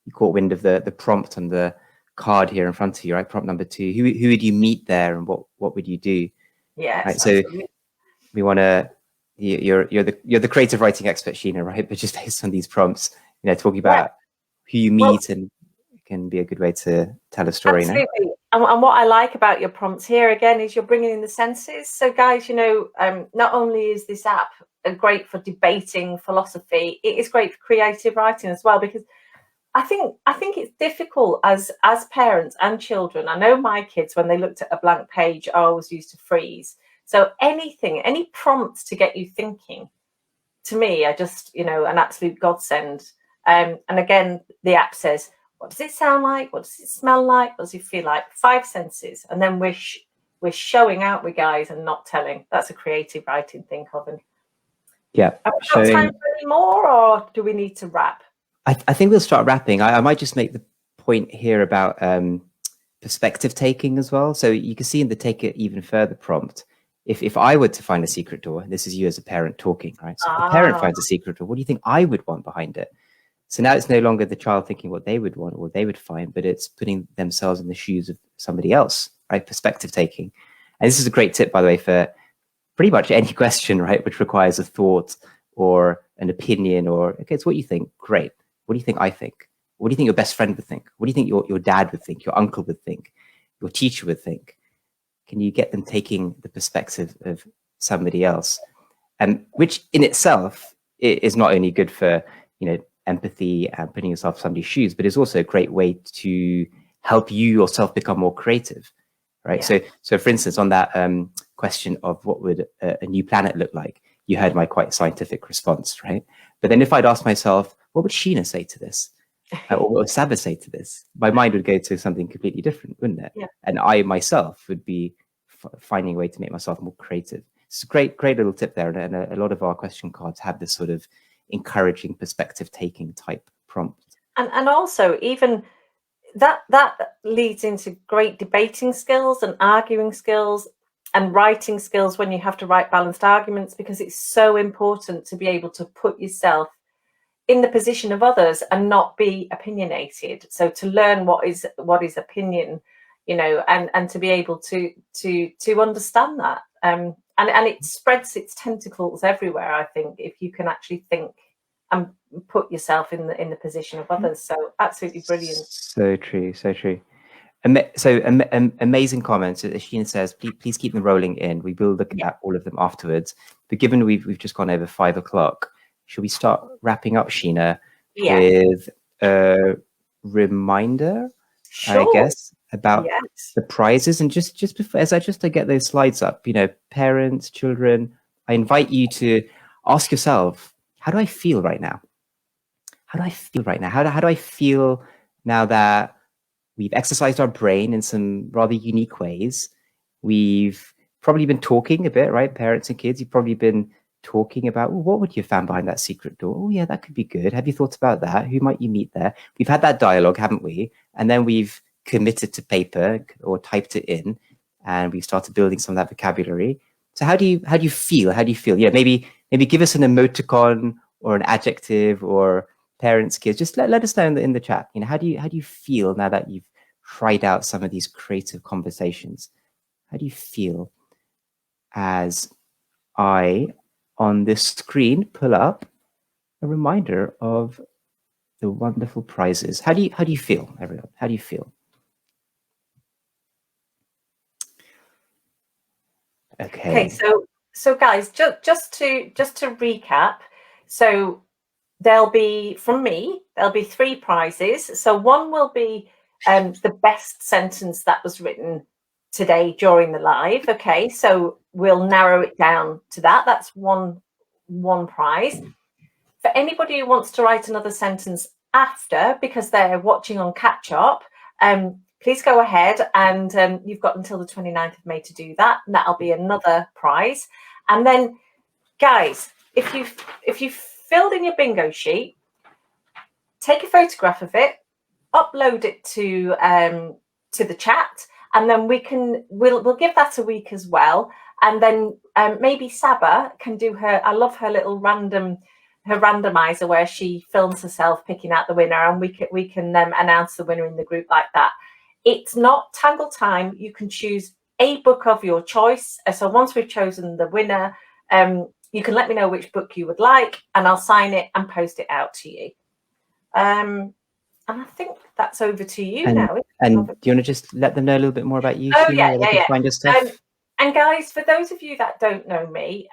you caught wind of the prompt on the card here in front of you, right? Prompt number 2. Who would you meet there, and what would you do? Yes. Right, so we want to. You're the creative writing expert, Sheena, right? But just based on these prompts, talking about who you meet, and it can be a good way to tell a story. Absolutely. And what I like about your prompts here again is you're bringing in the senses. So guys, not only is this app great for debating philosophy, it is great for creative writing as well, because I think it's difficult as parents and children. I know my kids, when they looked at a blank page, always used to freeze. So any prompts to get you thinking, to me, are just, an absolute godsend. And again, the app says, what does it sound like? What does it smell like? What does it feel like? 5 senses. And then we're showing out with guys and not telling. That's a creative writing thing, Kavin. Yeah. Have we got time for any more, or do we need to wrap? I think we'll start wrapping. I might just make the point here about perspective taking as well. So you can see in the take it even further prompt, if I were to find a secret door, and this is you as a parent talking, right? So if a parent finds a secret door, what do you think I would want behind it? So now it's no longer the child thinking what they would want or what they would find, but it's putting themselves in the shoes of somebody else, right? Perspective taking. And this is a great tip, by the way, for pretty much any question, right, which requires a thought or an opinion, or, okay, it's what you think. Great. What do you think I think? What do you think your best friend would think? What do you think your dad would think, your uncle would think, your teacher would think? Can you get them taking the perspective of somebody else? Which in itself is not only good for, empathy and putting yourself in somebody's shoes, but it's also a great way to help you yourself become more creative, right? So for instance, on that question of what would a new planet look like, you heard my quite scientific response, right? But then if I'd ask myself, what would Sheena say to this? Or what would Saba say to this? My mind would go to something completely different, wouldn't it? Yeah. And I myself would be finding a way to make myself more creative. It's a great little tip there. And a lot of our question cards have this sort of encouraging perspective taking type prompt. And also even that leads into great debating skills and arguing skills and writing skills when you have to write balanced arguments, because it's so important to be able to put yourself in the position of others and not be opinionated. So to learn what is opinion, and to be able to understand that. And it spreads its tentacles everywhere, I think, if you can actually think and put yourself in the position of others. So absolutely brilliant. So true. Amazing comments. As Sheena says, please keep them rolling in. We will look at all of them afterwards. But given we've just gone over 5 o'clock, should we start wrapping up, Sheena, with a reminder, I guess, about the prizes? And just before, as I get those slides up, parents, children, I invite you to ask yourself, how do I feel right now? How do I feel right now? How do I feel now that we've exercised our brain in some rather unique ways? We've probably been talking a bit, right? Parents and kids, you've probably been talking about, well, what would you have found behind that secret door? Oh, yeah, that could be good. Have you thought about that? Who might you meet there? We've had that dialogue, haven't we? And then we've committed to paper or typed it in, and we've started building some of that vocabulary. So how do you feel? How do you feel? Yeah, maybe give us an emoticon or an adjective, or parents, kids. Just let us know in the chat. How do you feel now that you've tried out some of these creative conversations? How do you feel as I, on this screen, pull up a reminder of the wonderful prizes? How do you feel, everyone? How do you feel? Okay. So guys, just to recap. So there'll be 3 prizes. So one will be the best sentence that was written today during the live. Okay, so we'll narrow it down to that. That's one prize. For anybody who wants to write another sentence after, because they're watching on catch up, please go ahead, and you've got until the 29th of May to do that, and that'll be another prize. And then, guys, if you've filled in your bingo sheet, take a photograph of it, upload it to the chat, and then we'll give that a week as well. And then maybe Saba can do I love her little randomizer where she films herself picking out the winner, and we can announce the winner in the group like that. It's not Tangle time. You can choose a book of your choice. So once we've chosen the winner, you can let me know which book you would like, and I'll sign it and post it out to you. And I think that's over to you now. And do you want to just let them know a little bit more about you? Oh, Sheena, yeah. Find your stuff? And guys, for those of you that don't know me,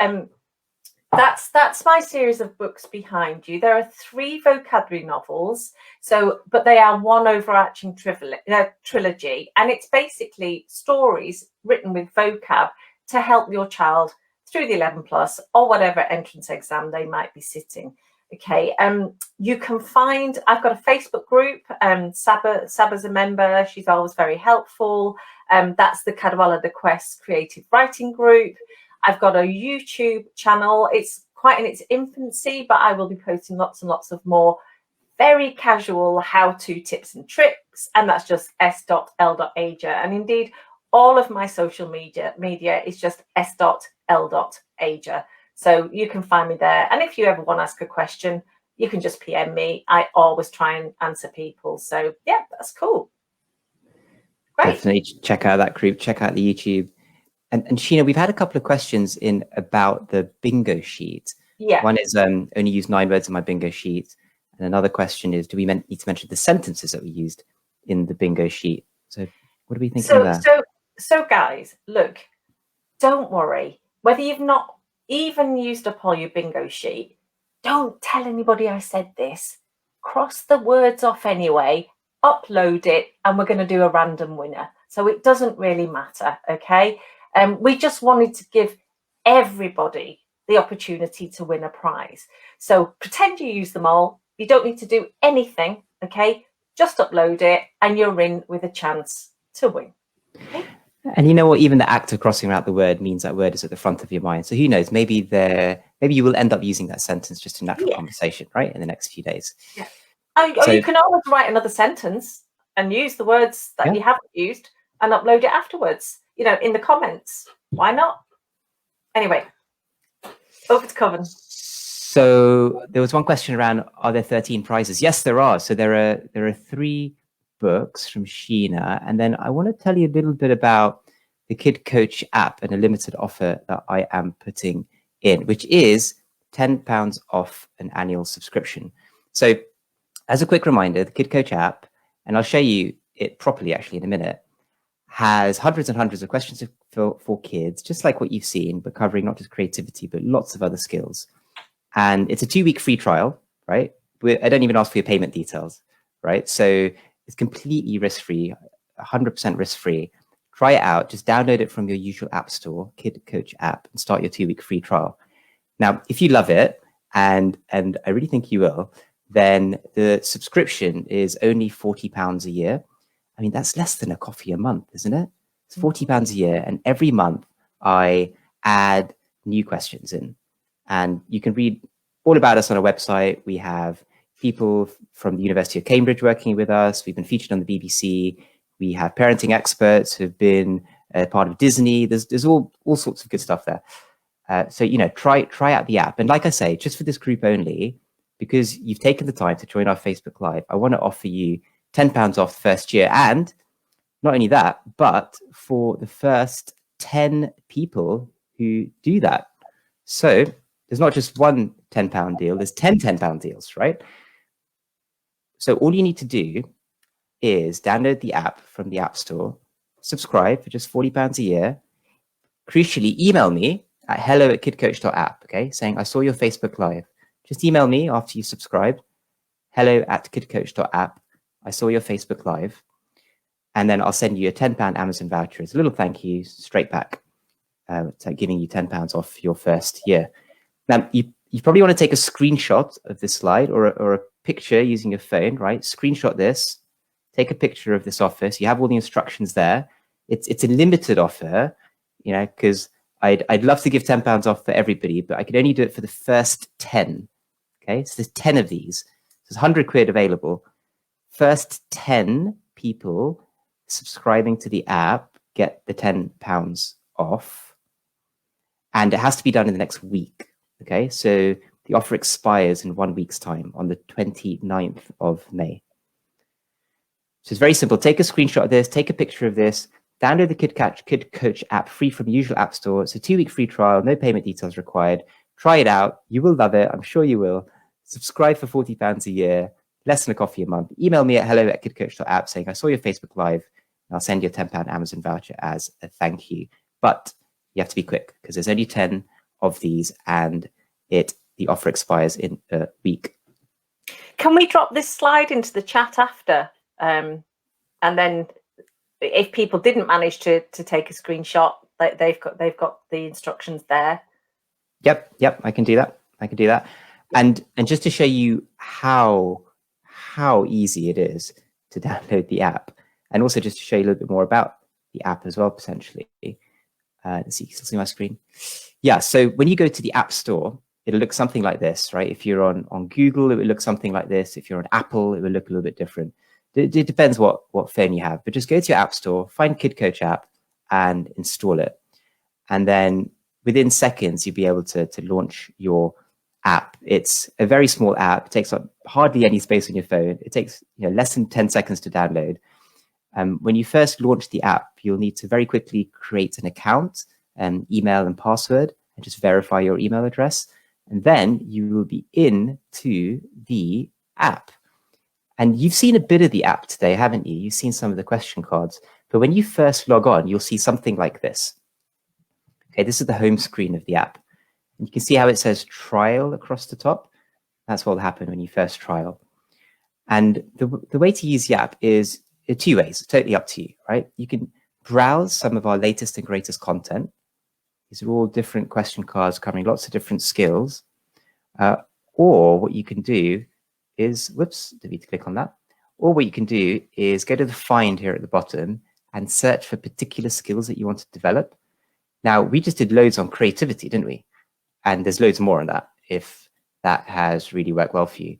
that's my series of books behind you. There are 3 vocabulary novels, but they are one overarching trilogy, and it's basically stories written with vocab to help your child through the 11 plus or whatever entrance exam they might be sitting. Okay, you can find, I've got a Facebook group, Saba's a member, she's always very helpful. That's the Cadwaladr Quest creative writing group. I've got a YouTube channel. It's quite in its infancy, but I will be posting lots and lots of more very casual how-to tips and tricks, and that's just s.l.ager. And indeed, all of my social media is just s.l.ager. So you can find me there. And if you ever want to ask a question, you can just PM me. I always try and answer people. So yeah, that's cool. Great. Definitely check out that group, check out the YouTube. And Sheena, we've had a couple of questions in about the bingo sheet. Yeah. One is only use 9 words in my bingo sheet. And another question is, do we need to mention the sentences that we used in the bingo sheet? So what do we think of that? So guys, look, don't worry. Whether you've not even used up all your bingo sheet, don't tell anybody I said this. Cross the words off anyway. upload it, and we're going to do a random winner. So it doesn't really matter, okay? We just wanted to give everybody the opportunity to win a prize. So pretend you use them all. You don't need to do anything, okay? Just upload it and you're in with a chance to win. Okay? And you know what? Even the act of crossing out the word means that word is at the front of your mind. So who knows? Maybe you will end up using that sentence just in natural conversation, right? In the next few days. Yeah. Or you can always write another sentence and use the words that you haven't used and upload it afterwards, you know, in the comments. Why not? Anyway, over to Kavin. So there was one question around, are there 13 prizes? Yes, there are. So there are 3 books from Sheena. And then I want to tell you a little bit about the KidCoach app and a limited offer that I am putting in, which is £10 off an annual subscription. So as a quick reminder, the KidCoach app, and I'll show you it properly actually in a minute, has hundreds and hundreds of questions for kids, just like what you've seen, but covering not just creativity, but lots of other skills. And it's a 2-week free trial, right? I don't even ask for your payment details, right? So it's completely risk-free, 100% risk-free. Try it out. Just download it from your usual app store, KidCoach app, and start your 2-week free trial. Now, if you love it, and I really think you will, then the subscription is only £40 a year. I mean, that's less than a coffee a month, isn't it? It's £40 a year. And every month I add new questions in. And you can read all about us on our website. We have people from the University of Cambridge working with us. We've been featured on the BBC. We have parenting experts who've been part of Disney. There's all sorts of good stuff there. So, you know, try out the app. And like I say, just for this group only, because you've taken the time to join our Facebook Live, I want to offer you £10 off the first year. And not only that, but for the first 10 people who do that. So there's not just one £10 deal, there's 10 £10 deals, right? So all you need to do is download the app from the App Store, subscribe for just £40 a year. Crucially, email me at hello@kidcoach.app, okay? Saying, I saw your Facebook Live. Just email me after you subscribe, hello@kidcoach.app. I saw your Facebook Live. And then I'll send you a £10 Amazon voucher as a little thank you straight back, giving you £10 off your first year. Now, you probably want to take a screenshot of this slide or a picture using your phone, right? Screenshot this, take a picture of this offer. So you have all the instructions there. It's a limited offer, you know, because I'd love to give £10 off for everybody, but I could only do it for the first 10. Okay, so there's 10 of these. There's 100 quid available. First 10 people subscribing to the app get the £10 off. And it has to be done in the next week. Okay, so the offer expires in 1 week's time on the 29th of May. So it's very simple. Take a screenshot of this, take a picture of this, download the KidCoach app free from the usual app store. It's a 2-week free trial, no payment details required. Try it out. You will love it. I'm sure you will. Subscribe for £40 a year, less than a coffee a month. Email me at hello@kidcoach.app saying, I saw your Facebook Live, and I'll send you a £10 Amazon voucher as a thank you. But you have to be quick because there's only 10 of these and the offer expires in a week. Can we drop this slide into the chat after? And then if people didn't manage to take a screenshot, they've got the instructions there. Yep, I can do that. And just to show you how easy it is to download the app, and also just to show you a little bit more about the app as well, potentially. Let's see, you can still see my screen. Yeah, so when you go to the App Store, it'll look something like this, right? If you're on Google, it would look something like this. If you're on Apple, it would look a little bit different. It depends what phone you have, but just go to your App Store, find KidCoach app and install it. And then within seconds, you'll be able to launch your app. It's a very small app. It takes up hardly any space on your phone. It takes less than 10 seconds to download. When you first launch the app, you'll need to very quickly create an account, email and password, and just verify your email address. And then you will be into the app. And you've seen a bit of the app today, haven't you? You've seen some of the question cards. But when you first log on, you'll see something like this. Okay, this is the home screen of the app. And you can see how it says trial across the top. That's what will happen when you first trial. And the way to use the app is two ways, totally up to you, right? You can browse some of our latest and greatest content. These are all different question cards covering lots of different skills. Or what you can do is, whoops, didn't need to click on that. Or what you can do is go to the find here at the bottom and search for particular skills that you want to develop. Now, we just did loads on creativity, didn't we? And there's loads more on that if that has really worked well for you.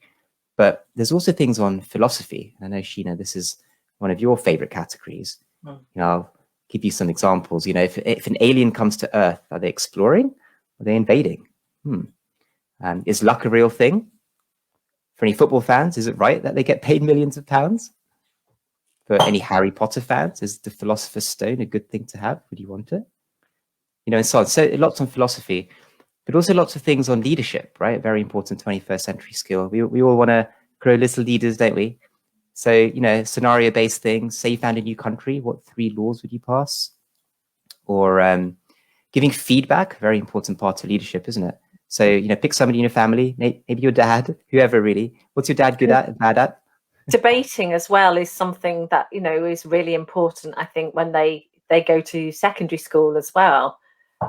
But there's also things on philosophy. I know, Sheena, this is one of your favorite categories. You know, I'll give you some examples. You know, if an alien comes to Earth, are they exploring? Are they invading? Is luck a real thing? For any football fans, is it right that they get paid millions of pounds? For any Harry Potter fans, is the Philosopher's Stone a good thing to have? Would you want it? You know, and so on. So lots on philosophy, but also lots of things on leadership, right? Very important 21st century skill. We all want to grow little leaders, don't we? So, you know, scenario-based things. Say you found a new country, what 3 laws would you pass? Or giving feedback, very important part of leadership, isn't it? So, you know, pick somebody in your family, maybe your dad, whoever really. What's your dad good at and bad at? Debating as well is something that, you know, is really important, I think, when they go to secondary school as well.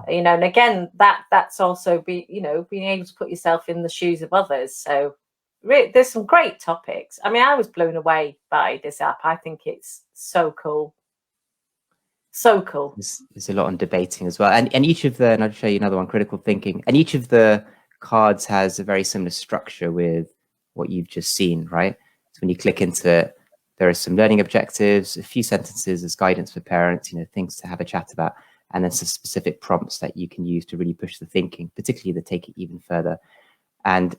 You know, and again, that's also being able to put yourself in the shoes of others. So really, there's some great topics. I mean, I was blown away by this app. I think it's so cool. So cool. There's a lot on debating as well. And each of and I'll show you another one, critical thinking. And each of the cards has a very similar structure with what you've just seen, right? So when you click into it, there are some learning objectives, a few sentences as guidance for parents, you know, things to have a chat about, and then some specific prompts that you can use to really push the thinking, particularly to take it even further. And,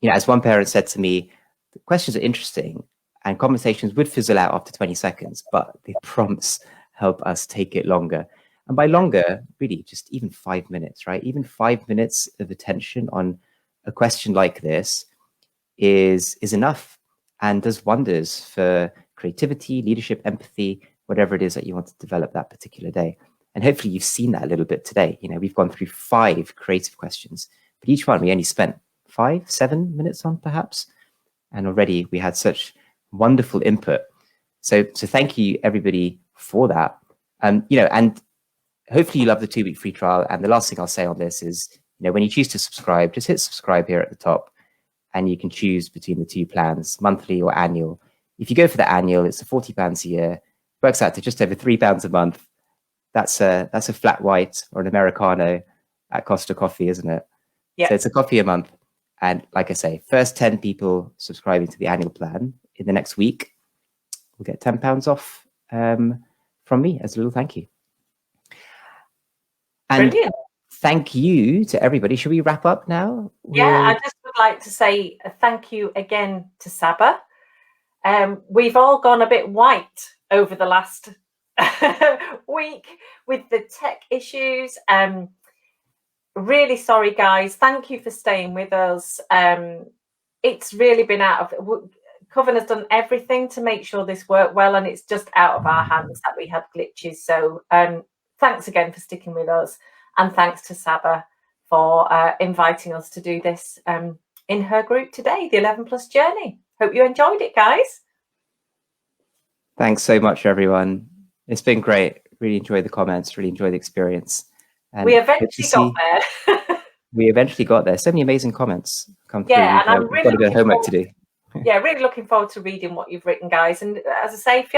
you know, as one parent said to me, the questions are interesting and conversations would fizzle out after 20 seconds, but the prompts help us take it longer. And by longer, really just even 5 minutes, right? Even 5 minutes of attention on a question like this is enough and does wonders for creativity, leadership, empathy, whatever it is that you want to develop that particular day. And hopefully you've seen that a little bit today. You know, we've gone through 5 creative questions, but each one we only spent 5-7 minutes on perhaps. And already we had such wonderful input. So thank you everybody for that. You know, and hopefully you love the 2-week free trial. And the last thing I'll say on this is, you know, when you choose to subscribe, just hit subscribe here at the top and you can choose between the 2 plans, monthly or annual. If you go for the annual, it's £40 a year, works out to just over £3 a month. That's a flat white or an Americano at Costa Coffee, isn't it? Yeah. So it's a coffee a month. And like I say, first 10 people subscribing to the annual plan in the next week will get £10 off from me as a little thank you. And brilliant. Thank you to everybody. Should we wrap up now? Yeah, I just would like to say a thank you again to Saba. We've all gone a bit white over the last week with the tech issues. Really sorry, guys. Thank you for staying with us. It's really been Kavin has done everything to make sure this worked well, and it's just out of our hands that we had glitches. So thanks again for sticking with us, and thanks to Saba for inviting us to do this in her group today, the 11 Plus Journey. Hope you enjoyed it, guys. Thanks so much, everyone. It's been great. Really enjoyed the comments, really enjoyed the experience. And we eventually got there. We eventually got there. So many amazing comments come through. Yeah, and I'm really got a bit of homework to do. Yeah, really looking forward to reading what you've written, guys. And as I say, if you